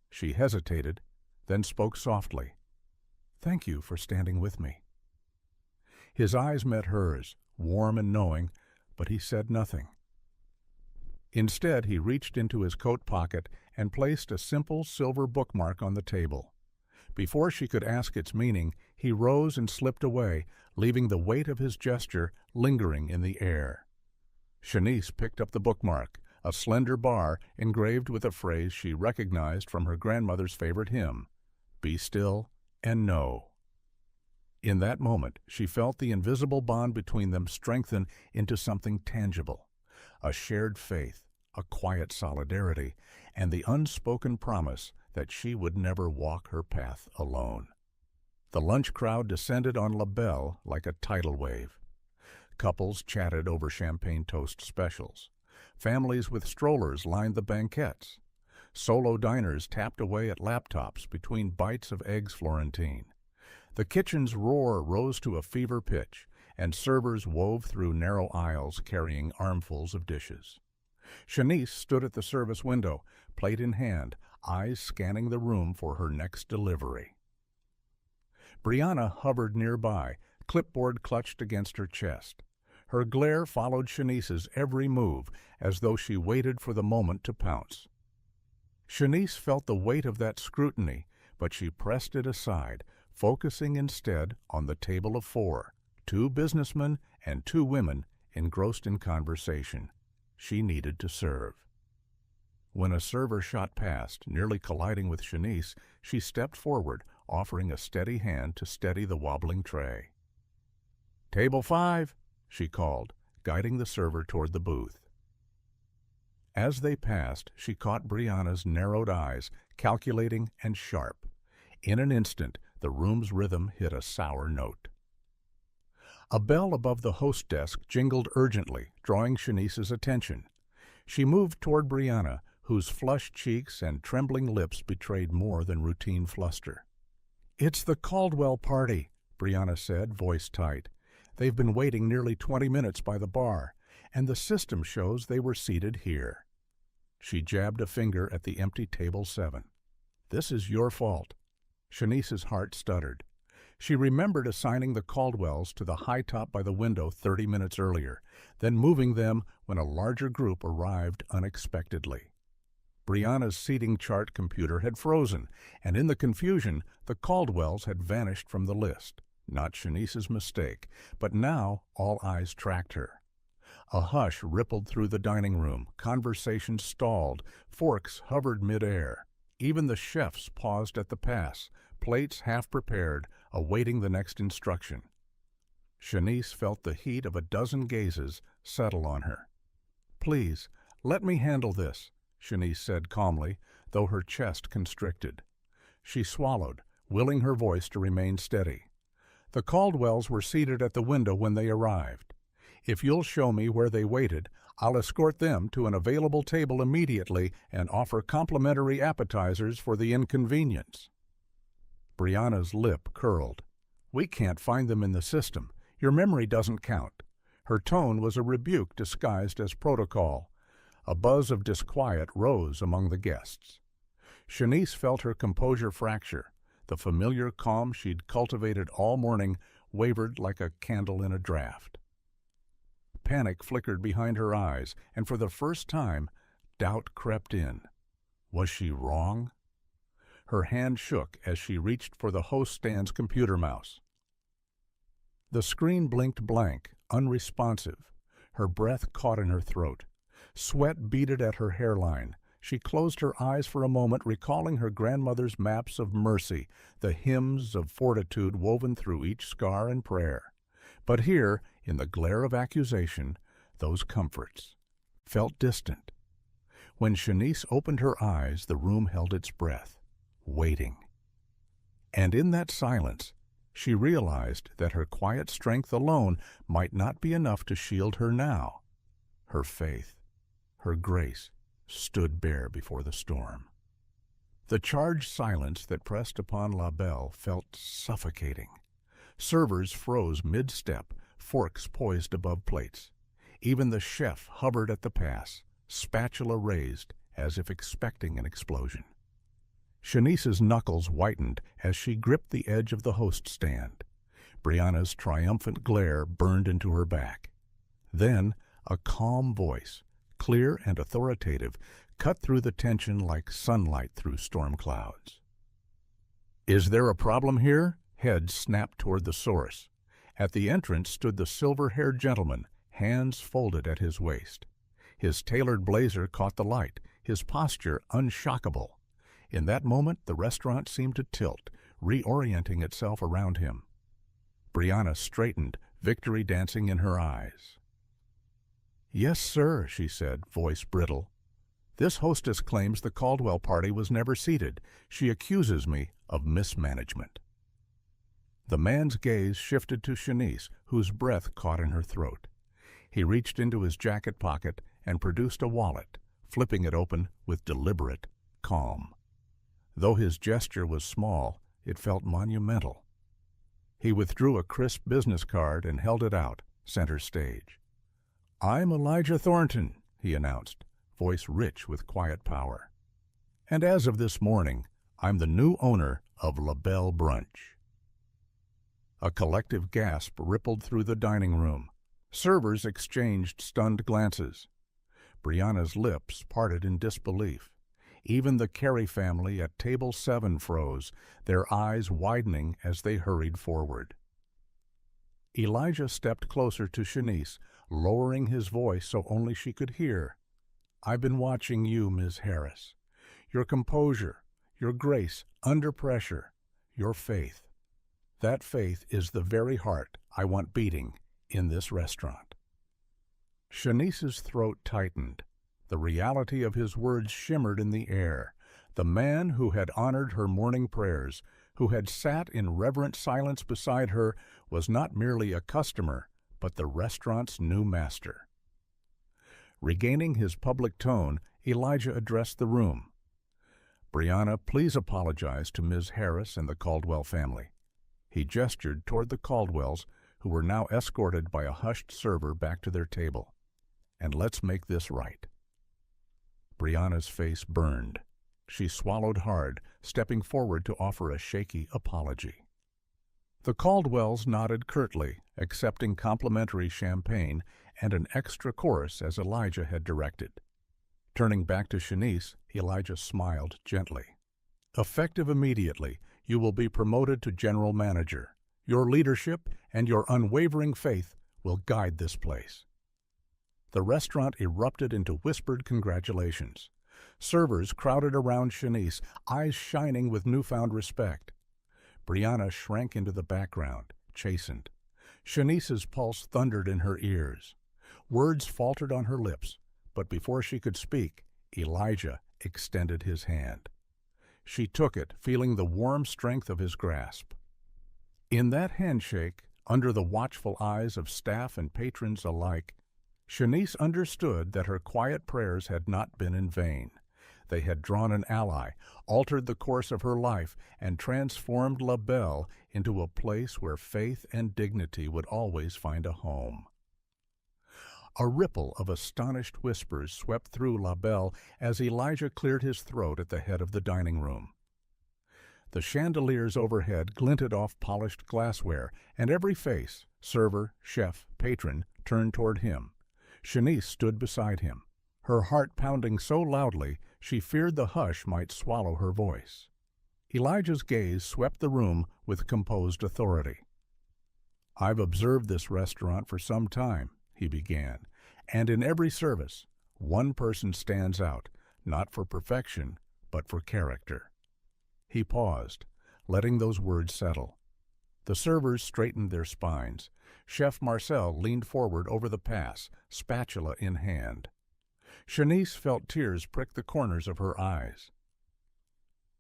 S1: She hesitated, then spoke softly. "Thank you for standing with me." His eyes met hers, warm and knowing, but he said nothing. Instead, he reached into his coat pocket and placed a simple silver bookmark on the table. Before she could ask its meaning, he rose and slipped away, leaving the weight of his gesture lingering in the air. Shanice picked up the bookmark, a slender bar engraved with a phrase she recognized from her grandmother's favorite hymn, "Be still and know." In that moment, she felt the invisible bond between them strengthen into something tangible, a shared faith, a quiet solidarity, and the unspoken promise that she would never walk her path alone. The lunch crowd descended on La Belle like a tidal wave. Couples chatted over champagne toast specials. Families with strollers lined the banquettes. Solo diners tapped away at laptops between bites of eggs Florentine. The kitchen's roar rose to a fever pitch, and servers wove through narrow aisles carrying armfuls of dishes. Shanice stood at the service window, plate in hand, eyes scanning the room for her next delivery. Brianna hovered nearby, clipboard clutched against her chest. Her glare followed Shanice's every move, as though she waited for the moment to pounce. Shanice felt the weight of that scrutiny, but she pressed it aside, focusing instead on the table of four, 2 businessmen and 2 women engrossed in conversation. She needed to serve. When a server shot past, nearly colliding with Shanice, she stepped forward, offering a steady hand to steady the wobbling tray. "Table 5, she called, guiding the server toward the booth. As they passed, she caught Brianna's narrowed eyes, calculating and sharp. In an instant, the room's rhythm hit a sour note. A bell above the host desk jingled urgently, drawing Shanice's attention. She moved toward Brianna, whose flushed cheeks and trembling lips betrayed more than routine fluster. "It's the Caldwell party," Brianna said, voice tight. "They've been waiting nearly 20 minutes by the bar, and the system shows they were seated here." She jabbed a finger at the empty table 7. "This is your fault." Shanice's heart stuttered. She remembered assigning the Caldwells to the high top by the window 30 minutes earlier, then moving them when a larger group arrived unexpectedly. Brianna's seating chart computer had frozen, and in the confusion, the Caldwells had vanished from the list. Not Shanice's mistake, but now all eyes tracked her. A hush rippled through the dining room, conversation stalled, forks hovered midair. Even the chefs paused at the pass, plates half prepared, awaiting the next instruction. Shanice felt the heat of a dozen gazes settle on her. "Please, let me handle this," Shanice said calmly, though her chest constricted. She swallowed, willing her voice to remain steady. The Caldwells were seated at the window when they arrived. If you'll show me where they waited, I'll escort them to an available table immediately and offer complimentary appetizers for the inconvenience. Brianna's lip curled. "We can't find them in the system. Your memory doesn't count." Her tone was a rebuke disguised as protocol. A buzz of disquiet rose among the guests. Shanice felt her composure fracture. The familiar calm she'd cultivated all morning wavered like a candle in a draught. Panic flickered behind her eyes, and for the first time, doubt crept in. Was she wrong? Her hand shook as she reached for the host stand's computer mouse. The screen blinked blank, unresponsive. Her breath caught in her throat. Sweat beaded at her hairline. She closed her eyes for a moment, recalling her grandmother's maps of mercy, the hymns of fortitude woven through each scar and prayer. But here, in the glare of accusation, those comforts felt distant. When Shanice opened her eyes, the room held its breath, waiting. And in that silence, she realized that her quiet strength alone might not be enough to shield her now. Her faith, her grace, stood bare before the storm. The charged silence that pressed upon La Belle felt suffocating. Servers froze mid-step, forks poised above plates. Even the chef hovered at the pass, spatula raised as if expecting an explosion. Shanice's knuckles whitened as she gripped the edge of the host stand. Brianna's triumphant glare burned into her back. Then, a calm voice, clear and authoritative, cut through the tension like sunlight through storm clouds. "Is there a problem here?" Heads snapped toward the source. At the entrance stood the silver-haired gentleman, hands folded at his waist. His tailored blazer caught the light, his posture unshockable. In that moment, the restaurant seemed to tilt, reorienting itself around him. Brianna straightened, victory dancing in her eyes. "Yes, sir," she said, voice brittle. "This hostess claims the Caldwell party was never seated. She accuses me of mismanagement." The man's gaze shifted to Shanice, whose breath caught in her throat. He reached into his jacket pocket and produced a wallet, flipping it open with deliberate calm. Though his gesture was small, it felt monumental. He withdrew a crisp business card and held it out, center stage. "I'm Elijah Thornton," he announced, voice rich with quiet power. "And as of this morning, I'm the new owner of La Belle Brunch." A collective gasp rippled through the dining room. Servers exchanged stunned glances. Brianna's lips parted in disbelief. Even the Carey family at table 7 froze, their eyes widening as they hurried forward. Elijah stepped closer to Shanice, lowering his voice so only she could hear. "I've been watching you, Ms. Harris. Your composure, your grace under pressure, your faith. That faith is the very heart I want beating in this restaurant." Shanice's throat tightened. The reality of his words shimmered in the air. The man who had honored her morning prayers, who had sat in reverent silence beside her, was not merely a customer, but the restaurant's new master. Regaining his public tone, Elijah addressed the room. "Brianna, please apologize to Ms. Harris and the Caldwell family." He gestured toward the Caldwells, who were now escorted by a hushed server back to their table. "And let's make this right." Brianna's face burned. She swallowed hard, stepping forward to offer a shaky apology. The Caldwells nodded curtly, accepting complimentary champagne and an extra course as Elijah had directed. Turning back to Shanice, Elijah smiled gently. "Effective immediately, you will be promoted to general manager. Your leadership and your unwavering faith will guide this place." The restaurant erupted into whispered congratulations. Servers crowded around Shanice, eyes shining with newfound respect. Brianna shrank into the background, chastened. Shanice's pulse thundered in her ears. Words faltered on her lips, but before she could speak, Elijah extended his hand. She took it, feeling the warm strength of his grasp. In that handshake, under the watchful eyes of staff and patrons alike, Shanice understood that her quiet prayers had not been in vain. They had drawn an ally, altered the course of her life, and transformed La Belle into a place where faith and dignity would always find a home. A ripple of astonished whispers swept through La Belle as Elijah cleared his throat at the head of the dining room. The chandeliers overhead glinted off polished glassware, and every face, server, chef, patron, turned toward him. Shanice stood beside him, her heart pounding so loudly she feared the hush might swallow her voice. Elijah's gaze swept the room with composed authority. "I've observed this restaurant for some time," he began, "and in every service, one person stands out, not for perfection, but for character. He paused, letting those words settle. The servers straightened their spines. Chef Marcel leaned forward over the pass, spatula in hand. Shanice felt tears prick the corners of her eyes.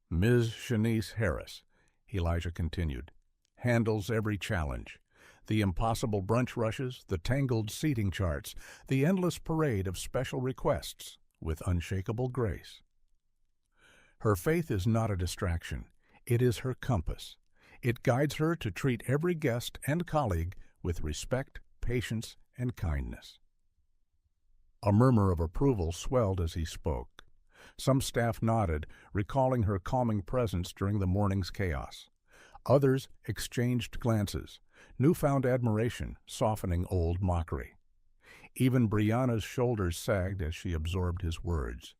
S1: Ms. Shanice Harris, Elijah continued, handles every challenge. The impossible brunch rushes, the tangled seating charts, the endless parade of special requests, with unshakable grace. Her faith is not a distraction. It is her compass. It guides her to treat every guest and colleague with respect, patience, and kindness. A murmur of approval swelled as he spoke. Some staff nodded, recalling her calming presence during the morning's chaos. Others exchanged glances, newfound admiration softening old mockery. Even Brianna's shoulders sagged as she absorbed his words.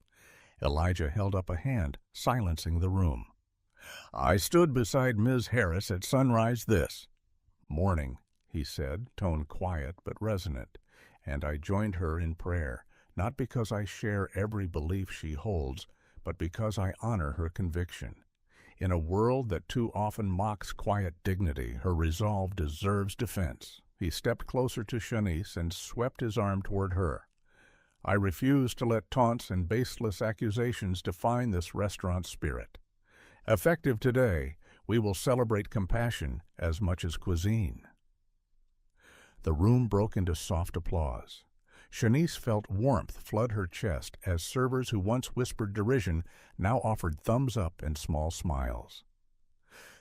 S1: Elijah held up a hand, silencing the room. I stood beside Ms. Harris at sunrise this morning, he said, tone quiet but resonant, and I joined her in prayer, not because I share every belief she holds, but because I honor her conviction. In a world that too often mocks quiet dignity, her resolve deserves defense. He stepped closer to Shanice and swept his arm toward her. I refuse to let taunts and baseless accusations define this restaurant's spirit. Effective today, we will celebrate compassion as much as cuisine. The room broke into soft applause. Shanice felt warmth flood her chest as servers who once whispered derision now offered thumbs up and small smiles.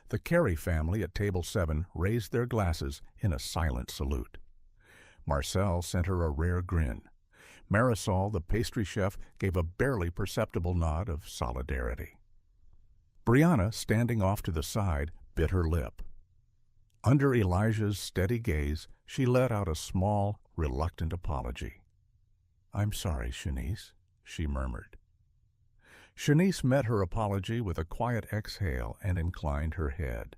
S1: The Carey family at table 7 raised their glasses in a silent salute. Marcel sent her a rare grin. Marisol, the pastry chef, gave a barely perceptible nod of solidarity. Brianna, standing off to the side, bit her lip. Under Elijah's steady gaze, she let out a small, reluctant apology. I'm sorry, Shanice, she murmured. Shanice met her apology with a quiet exhale and inclined her head.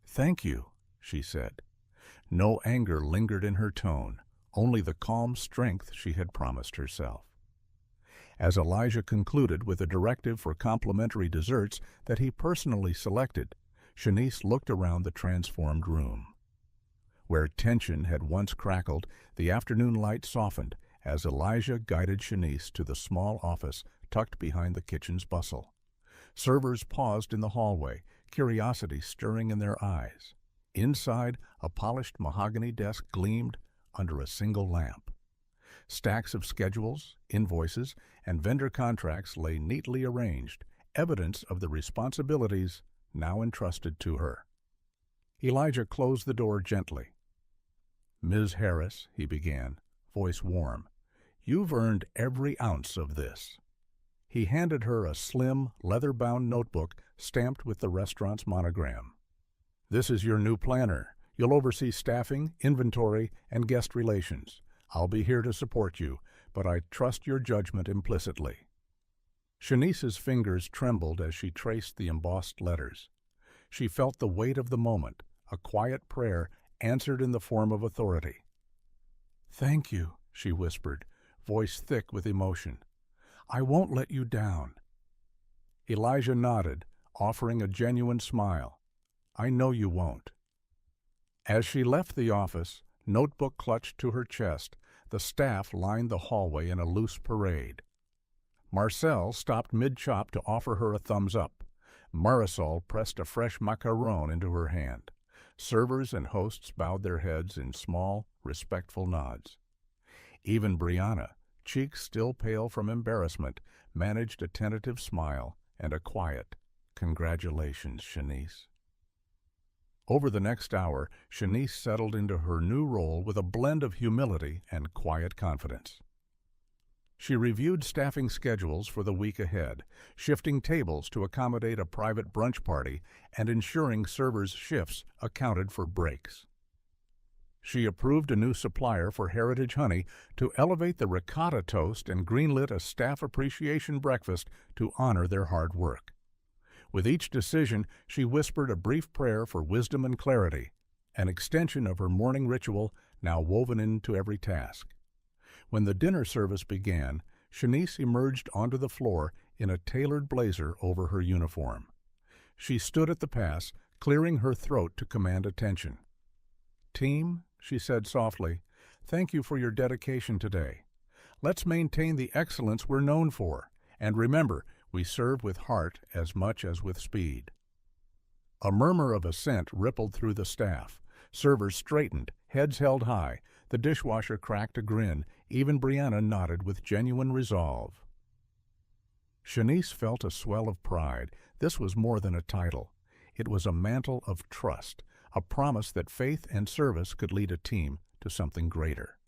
S1: Thank you, she said. No anger lingered in her tone, only the calm strength she had promised herself. As Elijah concluded with a directive for complimentary desserts that he personally selected, Shanice looked around the transformed room. Where tension had once crackled, the afternoon light softened as Elijah guided Shanice to the small office tucked behind the kitchen's bustle. Servers paused in the hallway, curiosity stirring in their eyes. Inside, a polished mahogany desk gleamed under a single lamp. Stacks of schedules, invoices, and vendor contracts lay neatly arranged, evidence of the responsibilities now entrusted to her. Elijah closed the door gently. Ms. Harris, he began, voice warm, you've earned every ounce of this. He handed her a slim, leather-bound notebook stamped with the restaurant's monogram. This is your new planner. You'll oversee staffing, inventory, and guest relations. I'll be here to support you, but I trust your judgment implicitly. Shanice's fingers trembled as she traced the embossed letters. She felt the weight of the moment, a quiet prayer answered in the form of authority. Thank you, she whispered, voice thick with emotion. I won't let you down. Elijah nodded, offering a genuine smile. I know you won't. As she left the office, notebook clutched to her chest, the staff lined the hallway in a loose parade. Marcel stopped mid-chop to offer her a thumbs up. Marisol pressed a fresh macaron into her hand. Servers and hosts bowed their heads in small, respectful nods. Even Brianna, cheeks still pale from embarrassment, managed a tentative smile and a quiet, "Congratulations, Shanice." Over the next hour, Shanice settled into her new role with a blend of humility and quiet confidence. She reviewed staffing schedules for the week ahead, shifting tables to accommodate a private brunch party and ensuring servers' shifts accounted for breaks. She approved a new supplier for Heritage Honey to elevate the ricotta toast and greenlit a staff appreciation breakfast to honor their hard work. With each decision, she whispered a brief prayer for wisdom and clarity, an extension of her morning ritual now woven into every task. When the dinner service began, Shanice emerged onto the floor, in a tailored blazer over her uniform. She stood at the pass, clearing her throat to command attention. "Team," she said softly, "thank you for your dedication today. Let's maintain the excellence we're known for, and remember, we serve with heart as much as with speed." A murmur of assent rippled through the staff. Servers straightened, heads held high. The dishwasher cracked a grin. Even Brianna nodded with genuine resolve. Shanice felt a swell of pride. This was more than a title. It was a mantle of trust, a promise that faith and service could lead a team to something greater.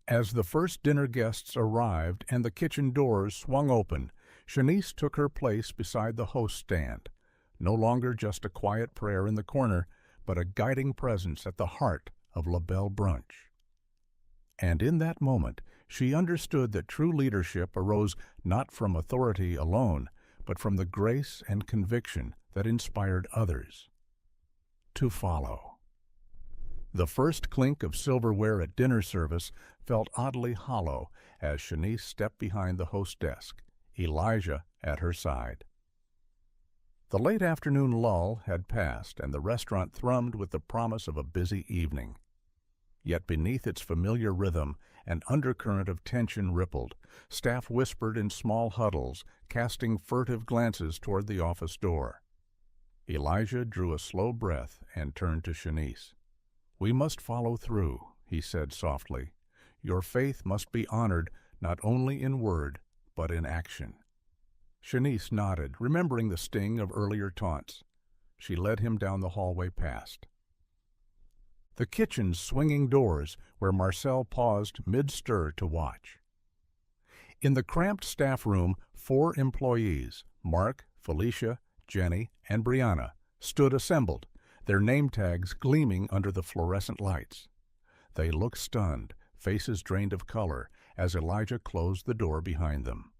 S1: As the first dinner guests arrived and the kitchen doors swung open, Shanice took her place beside the host stand, no longer just a quiet prayer in the corner, but a guiding presence at the heart of La Belle Brunch. And in that moment, she understood that true leadership arose not from authority alone, but from the grace and conviction that inspired others to follow. The first clink of silverware at dinner service felt oddly hollow as Shanice stepped behind the host desk, Elijah at her side. The late afternoon lull had passed, and the restaurant thrummed with the promise of a busy evening. Yet beneath its familiar rhythm, an undercurrent of tension rippled. Staff whispered in small huddles, casting furtive glances toward the office door. Elijah drew a slow breath and turned to Shanice. "We must follow through," he said softly. "Your faith must be honored not only in word, but in action." Shanice nodded, remembering the sting of earlier taunts. She led him down the hallway past the kitchen's swinging doors, where Marcel paused mid-stir to watch. In the cramped staff room, 4 employees, Mark, Felicia, Jenny, and Brianna, stood assembled, their name tags gleaming under the fluorescent lights. They looked stunned, faces drained of color, as Elijah closed the door behind them.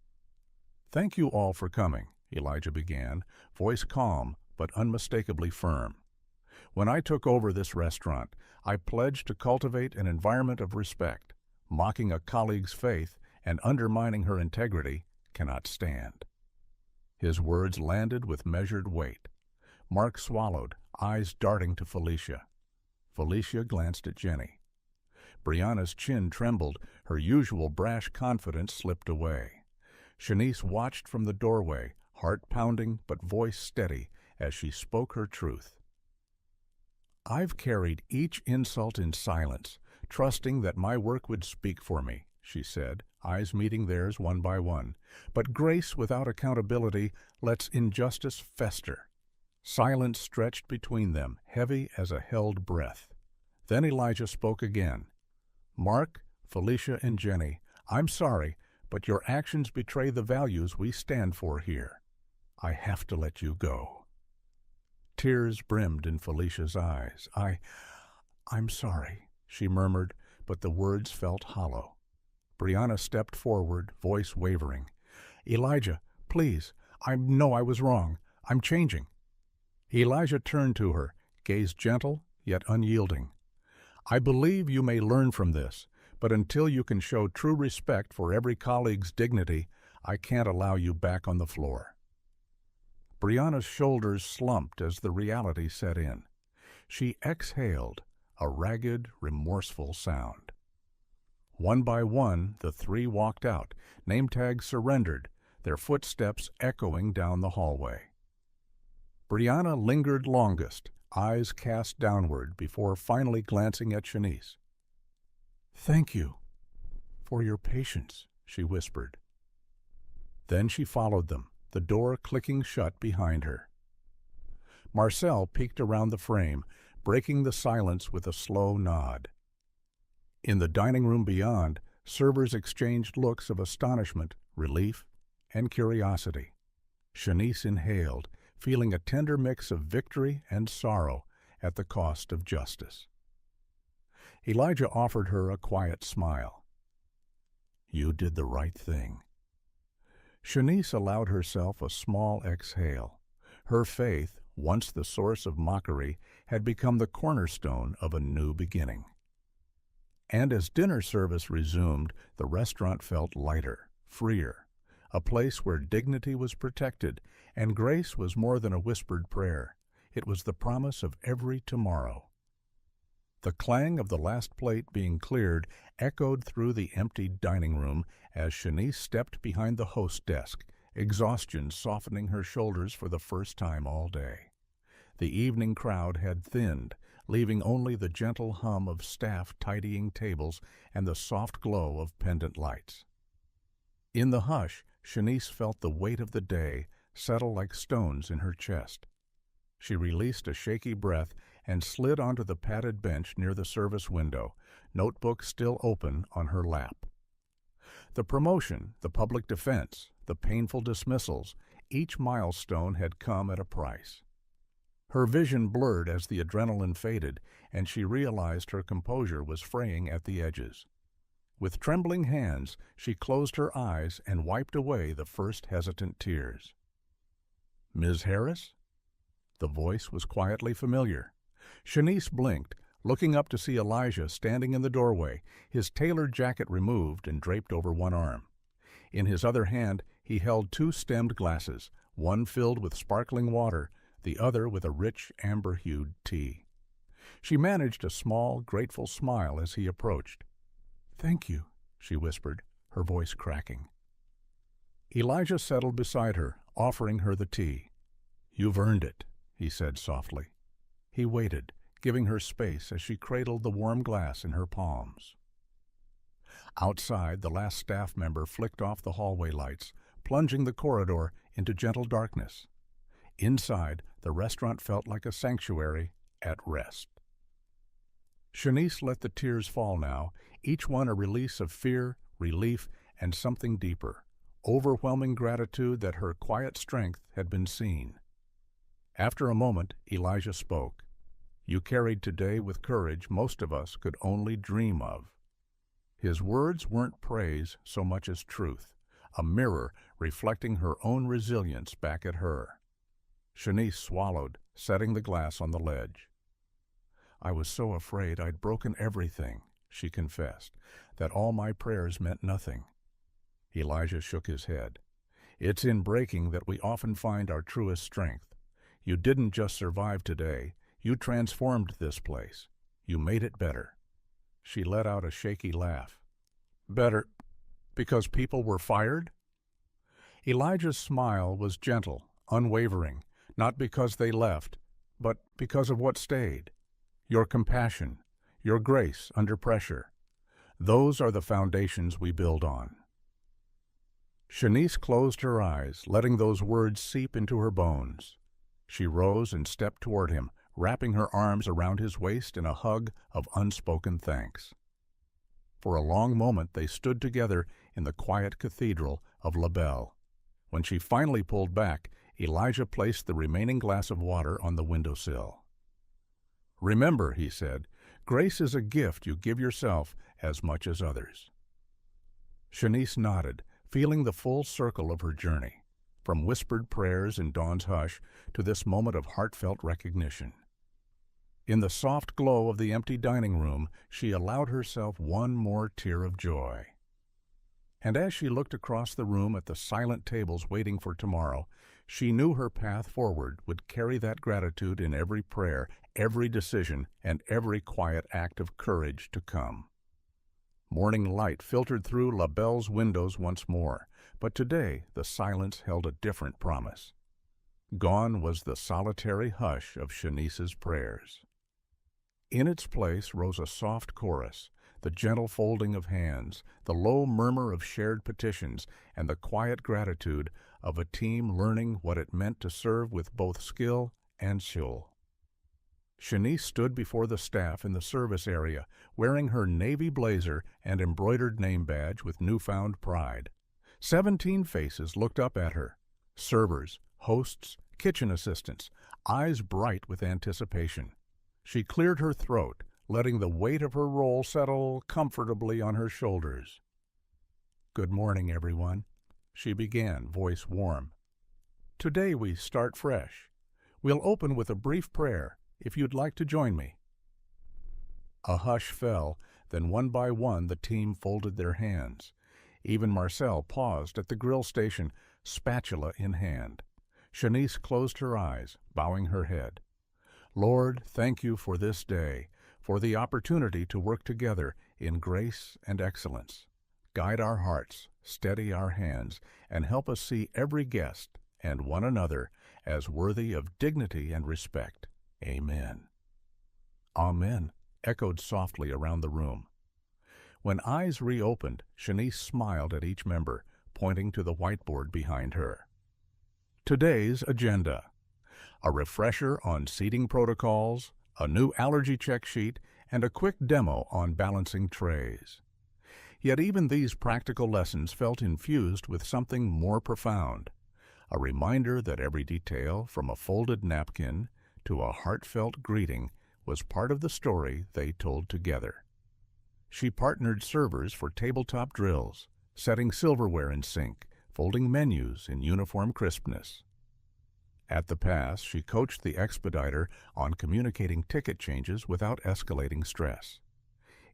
S1: "Thank you all for coming," Elijah began, voice calm but unmistakably firm. "When I took over this restaurant, I pledged to cultivate an environment of respect. Mocking a colleague's faith and undermining her integrity cannot stand." His words landed with measured weight. Mark swallowed, eyes darting to Felicia. Felicia glanced at Jenny. Brianna's chin trembled, her usual brash confidence slipped away. Shanice watched from the doorway, heart pounding but voice steady, as she spoke her truth. "I've carried each insult in silence, trusting that my work would speak for me," she said, eyes meeting theirs one by one. "But grace without accountability lets injustice fester." Silence stretched between them, heavy as a held breath. Then Elijah spoke again. "Mark, Felicia, and Jenny, I'm sorry, but your actions betray the values we stand for here. I have to let you go." Tears brimmed in Felicia's eyes. I'm sorry," she murmured, but the words felt hollow. Brianna stepped forward, voice wavering. "Elijah, please, I know I was wrong. I'm changing." Elijah turned to her, gaze gentle yet unyielding. "I believe you may learn from this, but until you can show true respect for every colleague's dignity, I can't allow you back on the floor." Brianna's shoulders slumped as the reality set in. She exhaled, a ragged, remorseful sound. One by one, the 3 walked out, name tags surrendered, their footsteps echoing down the hallway. Brianna lingered longest, eyes cast downward before finally glancing at Shanice. "Thank you for your patience," she whispered. Then she followed them, the door clicking shut behind her. Marcel peeked around the frame, breaking the silence with a slow nod. In the dining room beyond, servers exchanged looks of astonishment, relief, and curiosity. Shanice inhaled, feeling a tender mix of victory and sorrow at the cost of justice. Elijah offered her a quiet smile. "You did the right thing." Shanice allowed herself a small exhale. Her faith, once the source of mockery, had become the cornerstone of a new beginning. And as dinner service resumed, the restaurant felt lighter, freer. a place where dignity was protected, and grace was more than a whispered prayer. It was the promise of every tomorrow. The clang of the last plate being cleared echoed through the emptied dining room as Shanice stepped behind the host desk, exhaustion softening her shoulders for the first time all day. The evening crowd had thinned, leaving only the gentle hum of staff tidying tables and the soft glow of pendant lights. In the hush, Shanice felt the weight of the day settle like stones in her chest. She released a shaky breath and slid onto the padded bench near the service window, notebook still open on her lap. The promotion, the public defense, the painful dismissals, each milestone had come at a price. Her vision blurred as the adrenaline faded, and she realized her composure was fraying at the edges. With trembling hands, she closed her eyes and wiped away the first hesitant tears. "Ms. Harris?" The voice was quietly familiar. Shanice blinked, looking up to see Elijah standing in the doorway, his tailored jacket removed and draped over one arm. In his other hand, he held two stemmed glasses, one filled with sparkling water, the other with a rich amber-hued tea. She managed a small, grateful smile as he approached. "Thank you," she whispered, her voice cracking. Elijah settled beside her, offering her the tea. "You've earned it," he said softly. He waited, giving her space as she cradled the warm glass in her palms. Outside, the last staff member flicked off the hallway lights, plunging the corridor into gentle darkness. Inside, the restaurant felt like a sanctuary at rest. Shanice let the tears fall now, each one a release of fear, relief, and something deeper, overwhelming gratitude that her quiet strength had been seen. After a moment, Elijah spoke. "You carried today with courage most of us could only dream of." His words weren't praise so much as truth, a mirror reflecting her own resilience back at her. Shanice swallowed, setting the glass on the ledge. "I was so afraid I'd broken everything," she confessed, "that all my prayers meant nothing." Elijah shook his head. "It's in breaking that we often find our truest strength. You didn't just survive today, you transformed this place. You made it better." She let out a shaky laugh. "Better because people were fired?" Elijah's smile was gentle, unwavering, not because they left, but because of what stayed. Your compassion, your grace under pressure. Those are the foundations we build on. Shanice closed her eyes, letting those words seep into her bones. She rose and stepped toward him, wrapping her arms around his waist in a hug of unspoken thanks. For a long moment they stood together in the quiet cathedral of La Belle. When she finally pulled back, Elijah placed the remaining glass of water on the windowsill. "Remember," he said, "grace is a gift you give yourself as much as others." Shanice nodded, feeling the full circle of her journey, from whispered prayers in dawn's hush to this moment of heartfelt recognition. In the soft glow of the empty dining room, she allowed herself one more tear of joy. And as she looked across the room at the silent tables waiting for tomorrow, she knew her path forward would carry that gratitude in every prayer, every decision, and every quiet act of courage to come. Morning light filtered through La Belle's windows once more, but today the silence held a different promise. Gone was the solitary hush of Shanice's prayers. In its place rose a soft chorus, the gentle folding of hands, the low murmur of shared petitions, and the quiet gratitude of a team learning what it meant to serve with both skill and soul. Shanice stood before the staff in the service area, wearing her navy blazer and embroidered name badge with newfound pride. 17 faces looked up at her. Servers, hosts, kitchen assistants, eyes bright with anticipation. She cleared her throat, letting the weight of her role settle comfortably on her shoulders. "Good morning, everyone," she began, voice warm. "Today we start fresh. We'll open with a brief prayer, if you'd like to join me." A hush fell, then one by one the team folded their hands. Even Marcel paused at the grill station, spatula in hand. Shanice closed her eyes, bowing her head. Lord, thank you for this day, for the opportunity to work together in grace and excellence. Guide our hearts, steady our hands, and help us see every guest and one another as worthy of dignity and respect. Amen. Amen echoed softly around the room. When eyes reopened, Shanice smiled at each member, pointing to the whiteboard behind her. Today's agenda: a refresher on seating protocols, a new allergy check sheet, and a quick demo on balancing trays. Yet even these practical lessons felt infused with something more profound, a reminder that every detail, from a folded napkin to a heartfelt greeting, was part of the story they told together. She partnered servers for tabletop drills, setting silverware in sync, folding menus in uniform crispness. At the pass, she coached the expediter on communicating ticket changes without escalating stress.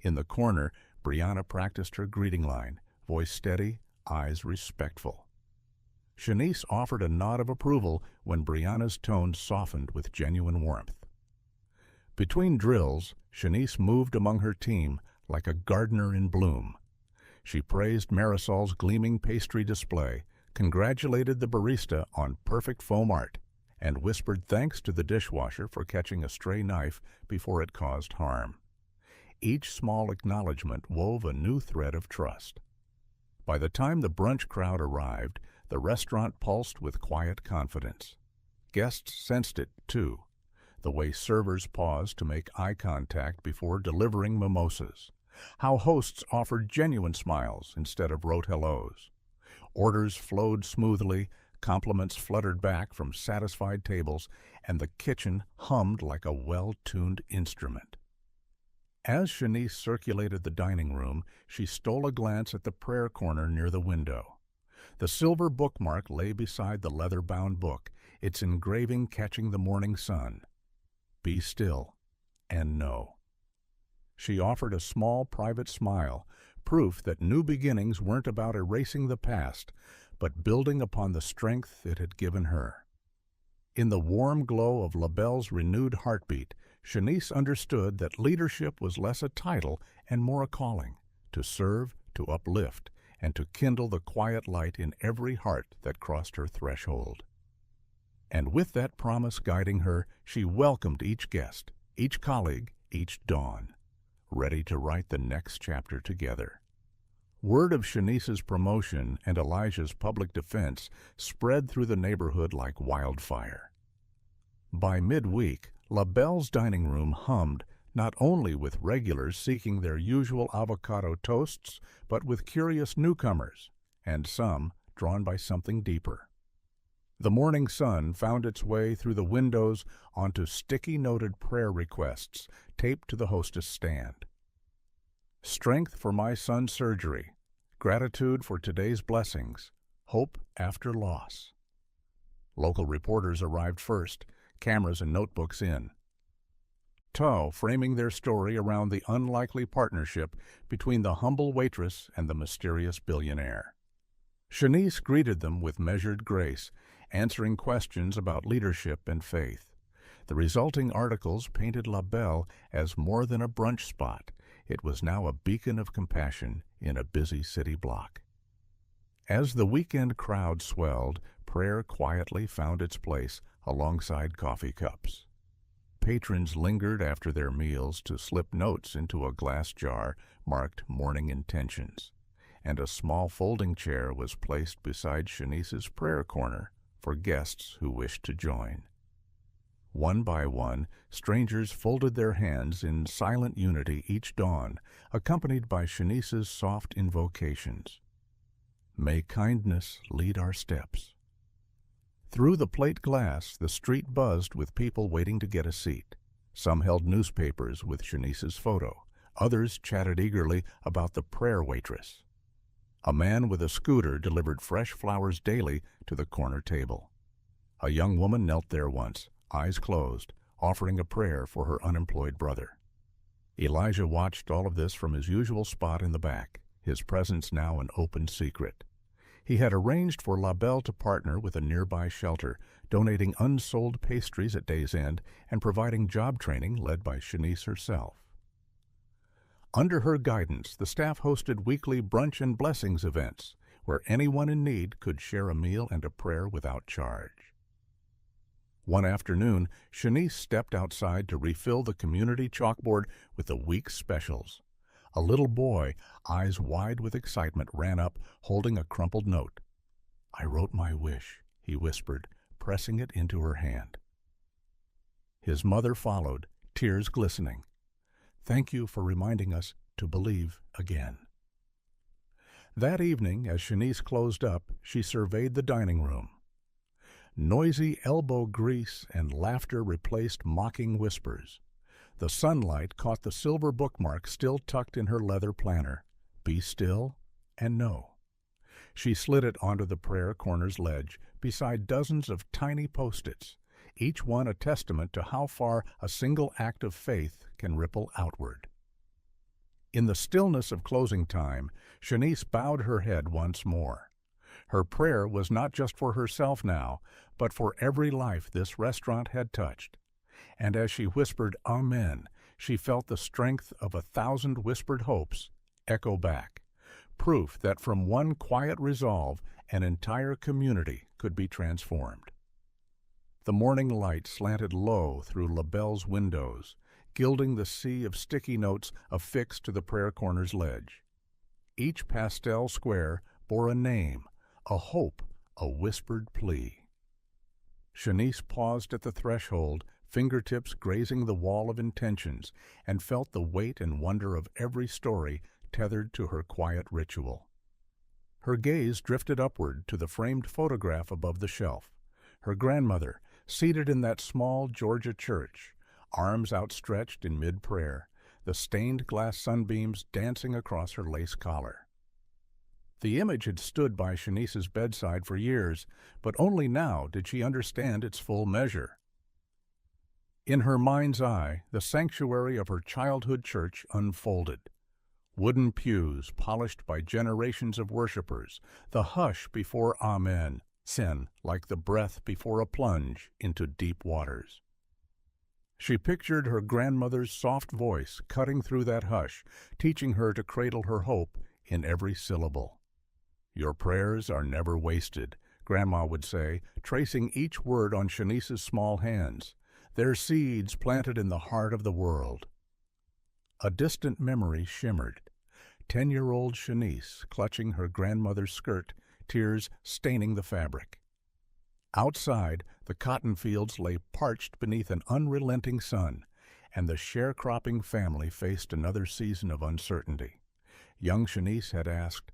S1: In the corner, Brianna practiced her greeting line, voice steady, eyes respectful. Shanice offered a nod of approval when Brianna's tone softened with genuine warmth. Between drills, Shanice moved among her team like a gardener in bloom. She praised Marisol's gleaming pastry display, congratulated the barista on perfect foam art, and whispered thanks to the dishwasher for catching a stray knife before it caused harm. Each small acknowledgement wove a new thread of trust. By the time the brunch crowd arrived, the restaurant pulsed with quiet confidence. Guests sensed it, too, the way servers paused to make eye contact before delivering mimosas, how hosts offered genuine smiles instead of rote hellos. Orders flowed smoothly, compliments fluttered back from satisfied tables, and the kitchen hummed like a well-tuned instrument. As Shanice circulated the dining room, she stole a glance at the prayer corner near the window. The silver bookmark lay beside the leather-bound book, its engraving catching the morning sun. Be still and know. She offered a small private smile, proof that new beginnings weren't about erasing the past, but building upon the strength it had given her. In the warm glow of LaBelle's renewed heartbeat, Shanice understood that leadership was less a title and more a calling, to serve, to uplift, and to kindle the quiet light in every heart that crossed her threshold. And with that promise guiding her, she welcomed each guest, each colleague, each dawn, ready to write the next chapter together. Word of Shanice's promotion and Elijah's public defense spread through the neighborhood like wildfire. By midweek, LaBelle's dining room hummed, not only with regulars seeking their usual avocado toasts, but with curious newcomers, and some drawn by something deeper. The morning sun found its way through the windows onto sticky-noted prayer requests taped to the hostess stand. Strength for my son's surgery, gratitude for today's blessings, hope after loss. Local reporters arrived first, cameras and notebooks in. tow framing their story around the unlikely partnership between the humble waitress and the mysterious billionaire. Shanice greeted them with measured grace, answering questions about leadership and faith. The resulting articles painted La Belle as more than a brunch spot. It was now a beacon of compassion in a busy city block. As the weekend crowd swelled, prayer quietly found its place alongside coffee cups. Patrons lingered after their meals to slip notes into a glass jar marked morning intentions, and a small folding chair was placed beside Shanice's prayer corner for guests who wished to join. One by one, strangers folded their hands in silent unity each dawn, accompanied by Shanice's soft invocations. May kindness lead our steps. Through the plate glass, the street buzzed with people waiting to get a seat. Some held newspapers with Shanice's photo. Others chatted eagerly about the prayer waitress. A man with a scooter delivered fresh flowers daily to the corner table. A young woman knelt there once, eyes closed, offering a prayer for her unemployed brother. Elijah watched all of this from his usual spot in the back, his presence now an open secret. He had arranged for La Belle to partner with a nearby shelter, donating unsold pastries at day's end and providing job training led by Shanice herself. Under her guidance, the staff hosted weekly brunch and blessings events, where anyone in need could share a meal and a prayer without charge. One afternoon, Shanice stepped outside to refill the community chalkboard with the week's specials. A little boy, eyes wide with excitement, ran up, holding a crumpled note. "I wrote my wish," he whispered, pressing it into her hand. His mother followed, tears glistening. "Thank you for reminding us to believe again." That evening, as Shanice closed up, she surveyed the dining room. Noisy elbow grease and laughter replaced mocking whispers. The sunlight caught the silver bookmark still tucked in her leather planner. Be still and know. She slid it onto the prayer corner's ledge beside dozens of tiny post-its, each one a testament to how far a single act of faith can ripple outward. In the stillness of closing time, Shanice bowed her head once more. Her prayer was not just for herself now, but for every life this restaurant had touched. And as she whispered Amen, she felt the strength of 1,000 whispered hopes echo back, proof that from one quiet resolve an entire community could be transformed. The morning light slanted low through La Belle's windows, gilding the sea of sticky notes affixed to the prayer corner's ledge. Each pastel square bore a name, a hope, a whispered plea. Shanice paused at the threshold, fingertips grazing the wall of intentions, and felt the weight and wonder of every story tethered to her quiet ritual. Her gaze drifted upward to the framed photograph above the shelf. Her grandmother, seated in that small Georgia church, arms outstretched in mid-prayer, the stained glass sunbeams dancing across her lace collar. The image had stood by Shanice's bedside for years, but only now did she understand its full measure. In her mind's eye, the sanctuary of her childhood church unfolded. Wooden pews polished by generations of worshipers, the hush before Amen, sin like the breath before a plunge into deep waters. She pictured her grandmother's soft voice cutting through that hush, teaching her to cradle her hope in every syllable. "Your prayers are never wasted," Grandma would say, tracing each word on Shanice's small hands. "They're seeds planted in the heart of the world." A distant memory shimmered. 10-year-old Shanice clutching her grandmother's skirt, tears staining the fabric. Outside, the cotton fields lay parched beneath an unrelenting sun, and the sharecropping family faced another season of uncertainty. Young Shanice had asked,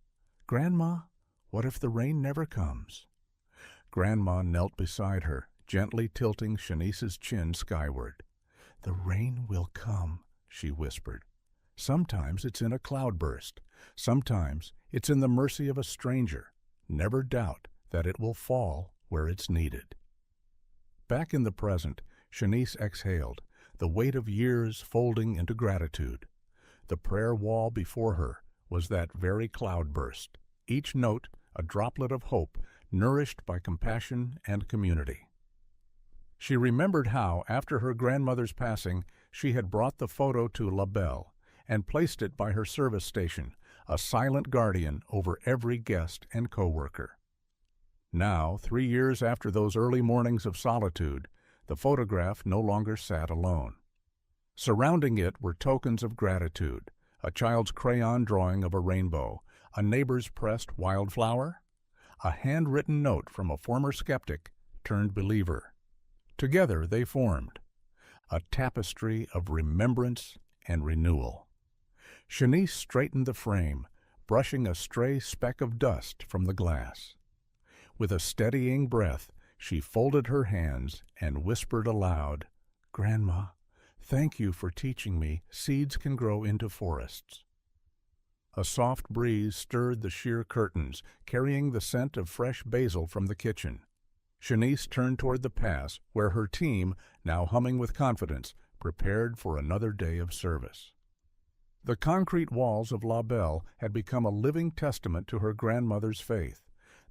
S1: "Grandma, what if the rain never comes?" Grandma knelt beside her, gently tilting Shanice's chin skyward. "The rain will come," she whispered. "Sometimes it's in a cloudburst. Sometimes it's in the mercy of a stranger. Never doubt that it will fall where it's needed." Back in the present, Shanice exhaled, the weight of years folding into gratitude. The prayer wall before her was that very cloudburst, each note a droplet of hope nourished by compassion and community. She remembered how, after her grandmother's passing, she had brought the photo to La Belle and placed it by her service station, a silent guardian over every guest and co-worker. Now, 3 years after those early mornings of solitude, the photograph no longer sat alone. Surrounding it were tokens of gratitude, a child's crayon drawing of a rainbow, a neighbor's pressed wildflower, a handwritten note from a former skeptic turned believer. Together they formed a tapestry of remembrance and renewal. Shanice straightened the frame, brushing a stray speck of dust from the glass. With a steadying breath, she folded her hands and whispered aloud, "Grandma, thank you for teaching me seeds can grow into forests." A soft breeze stirred the sheer curtains, carrying the scent of fresh basil from the kitchen. Shanice turned toward the pass, where her team, now humming with confidence, prepared for another day of service. The concrete walls of La Belle had become a living testament to her grandmother's faith,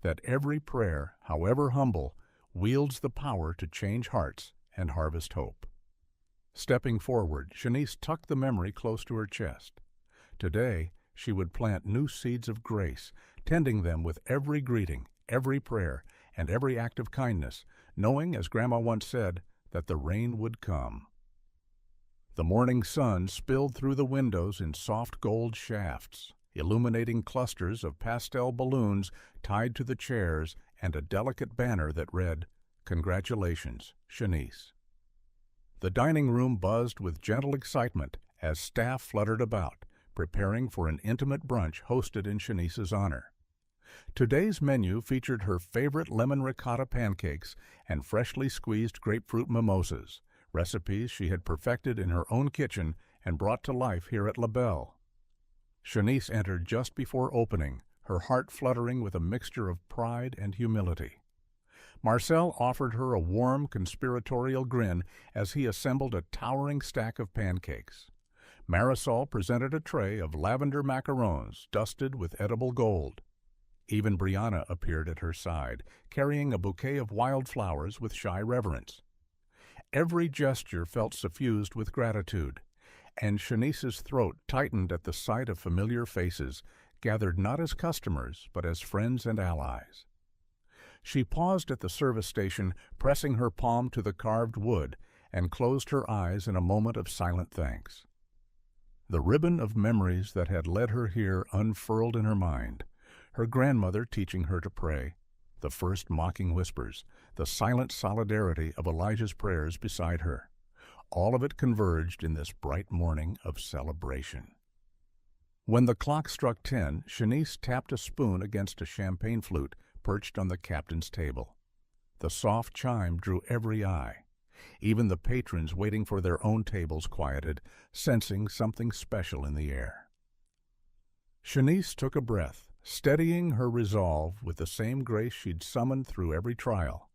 S1: that every prayer, however humble, wields the power to change hearts and harvest hope. Stepping forward, Shanice tucked the memory close to her chest. Today, she would plant new seeds of grace, tending them with every greeting, every prayer, and every act of kindness, knowing, as Grandma once said, that the rain would come. The morning sun spilled through the windows in soft gold shafts, illuminating clusters of pastel balloons tied to the chairs and a delicate banner that read, "Congratulations, Shanice." The dining room buzzed with gentle excitement as staff fluttered about, preparing for an intimate brunch hosted in Shanice's honor. Today's menu featured her favorite lemon ricotta pancakes and freshly squeezed grapefruit mimosas, recipes she had perfected in her own kitchen and brought to life here at La Belle. Shanice entered just before opening, her heart fluttering with a mixture of pride and humility. Marcel offered her a warm, conspiratorial grin as he assembled a towering stack of pancakes. Marisol presented a tray of lavender macarons dusted with edible gold. Even Brianna appeared at her side, carrying a bouquet of wildflowers with shy reverence. Every gesture felt suffused with gratitude, and Shanice's throat tightened at the sight of familiar faces, gathered not as customers, but as friends and allies. She paused at the service station, pressing her palm to the carved wood, and closed her eyes in a moment of silent thanks. The ribbon of memories that had led her here unfurled in her mind, her grandmother teaching her to pray, the first mocking whispers, the silent solidarity of Elijah's prayers beside her. All of it converged in this bright morning of celebration. When the clock struck 10, Shanice tapped a spoon against a champagne flute perched on the captain's table. The soft chime drew every eye. Even the patrons waiting for their own tables quieted, sensing something special in the air. Shanice took a breath, steadying her resolve with the same grace she'd summoned through every trial.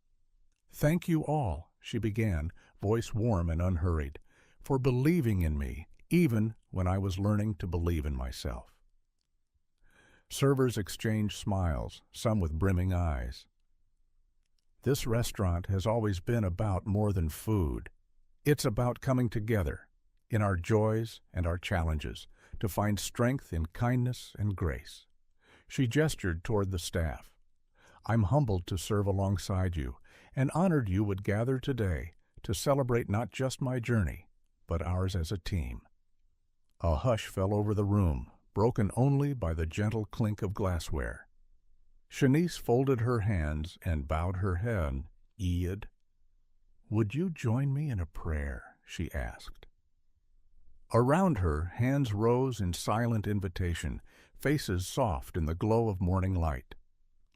S1: "Thank you all," she began, voice warm and unhurried, "for believing in me, even when I was learning to believe in myself." Servers exchanged smiles, some with brimming eyes. This restaurant has always been about more than food. It's about coming together, in our joys and our challenges, to find strength in kindness and grace. She gestured toward the staff. "I'm humbled to serve alongside you, and honored you would gather today to celebrate not just my journey, but ours as a team." A hush fell over the room, broken only by the gentle clink of glassware. Shanice folded her hands and bowed her head. "Iad, would you join me in a prayer?" she asked. Around her, hands rose in silent invitation, faces soft in the glow of morning light.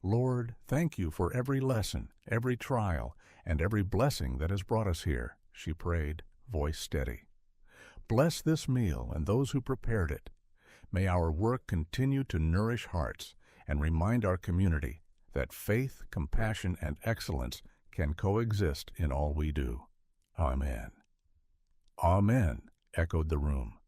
S1: "Lord, thank you for every lesson, every trial, and every blessing that has brought us here," she prayed, voice steady. "Bless this meal and those who prepared it. May our work continue to nourish hearts and remind our community that faith, compassion, and excellence can coexist in all we do. Amen." "Amen," echoed the room.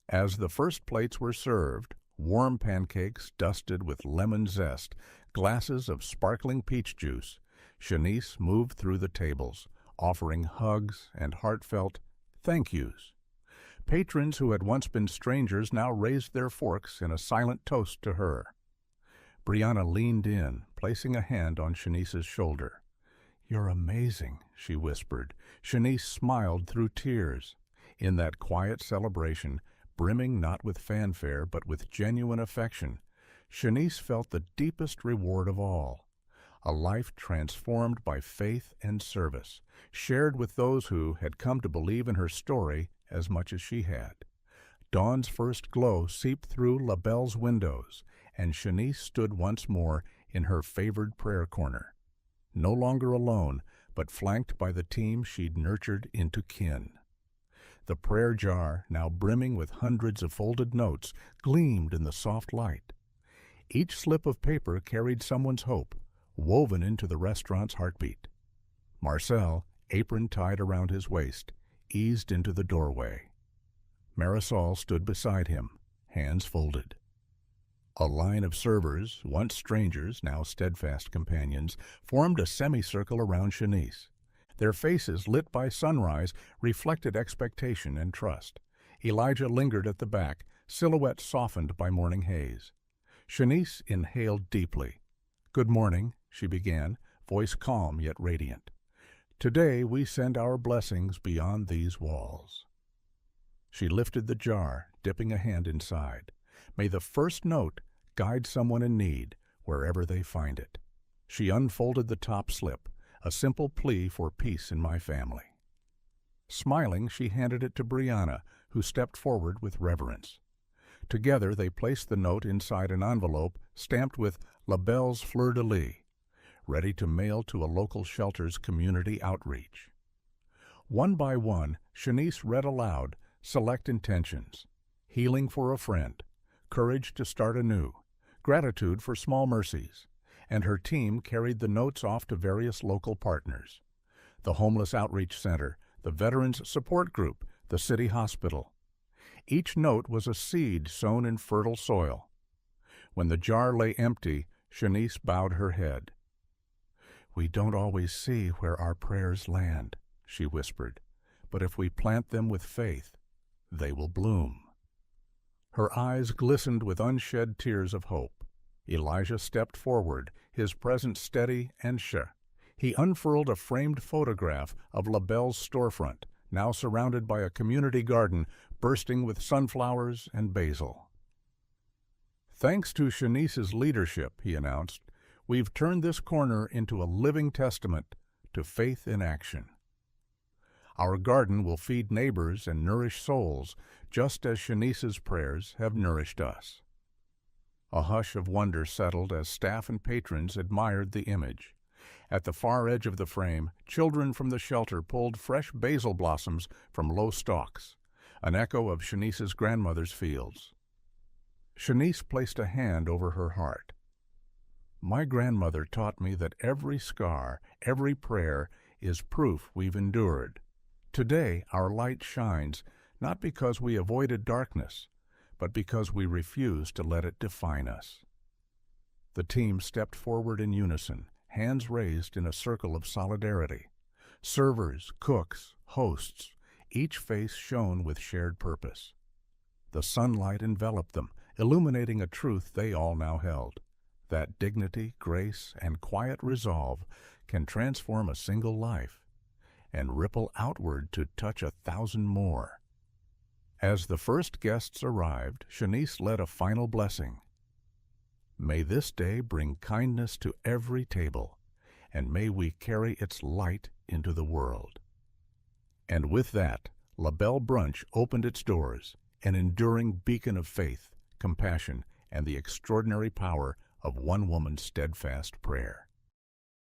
S1: As the first plates were served, warm pancakes dusted with lemon zest, glasses of sparkling peach juice, Shanice moved through the tables, offering hugs and heartfelt thank yous. Patrons who had once been strangers now raised their forks in a silent toast to her. Brianna leaned in, placing a hand on Shanice's shoulder. "You're amazing," she whispered. Shanice smiled through tears. In that quiet celebration, brimming not with fanfare but with genuine affection, Shanice felt the deepest reward of all. A life transformed by faith and service, shared with those who had come to believe in her story as much as she had. Dawn's first glow seeped through La Belle's windows, and Shanice stood once more in her favored prayer corner. No longer alone, but flanked by the team she'd nurtured into kin. The prayer jar, now brimming with hundreds of folded notes, gleamed in the soft light. Each slip of paper carried someone's hope, woven into the restaurant's heartbeat. Marcel, apron tied around his waist, eased into the doorway. Marisol stood beside him, hands folded. A line of servers, once strangers, now steadfast companions, formed a semicircle around Shanice. Their faces, lit by sunrise, reflected expectation and trust. Elijah lingered at the back, silhouette softened by morning haze. Shanice inhaled deeply. "Good morning," she began, voice calm yet radiant. "Today we send our blessings beyond these walls." She lifted the jar, dipping a hand inside. May the first note guide someone in need, wherever they find it. She unfolded the top slip, a simple plea for peace in my family. Smiling, she handed it to Brianna, who stepped forward with reverence. Together they placed the note inside an envelope stamped with La Belle's fleur-de-lis, ready to mail to a local shelter's community outreach. One by one, Shanice read aloud select intentions: healing for a friend, courage to start anew, gratitude for small mercies, and her team carried the notes off to various local partners: the Homeless Outreach Center, the Veterans Support Group, the City Hospital. Each note was a seed sown in fertile soil. When the jar lay empty, Shanice bowed her head. "We don't always see where our prayers land," she whispered, "but if we plant them with faith, they will bloom." Her eyes glistened with unshed tears of hope. Elijah stepped forward, his presence steady and sure. He unfurled a framed photograph of La Belle's storefront, now surrounded by a community garden bursting with sunflowers and basil. "Thanks to Shanice's leadership," he announced, "we've turned this corner into a living testament to faith in action. Our garden will feed neighbors and nourish souls, just as Shanice's prayers have nourished us." A hush of wonder settled as staff and patrons admired the image. At the far edge of the frame, children from the shelter pulled fresh basil blossoms from low stalks, an echo of Shanice's grandmother's fields. Shanice placed a hand over her heart. "My grandmother taught me that every scar, every prayer, is proof we've endured. Today our light shines, not because we avoided darkness, but because we refused to let it define us." The team stepped forward in unison, hands raised in a circle of solidarity. Servers, cooks, hosts, each face shone with shared purpose. The sunlight enveloped them, illuminating a truth they all now held: that dignity, grace, and quiet resolve can transform a single life and ripple outward to touch 1,000 more. As the first guests arrived, Shanice led a final blessing. "May this day bring kindness to every table, and may we carry its light into the world." And with that, La Belle Brunch opened its doors, an enduring beacon of faith, compassion, and the extraordinary power of one woman's steadfast prayer.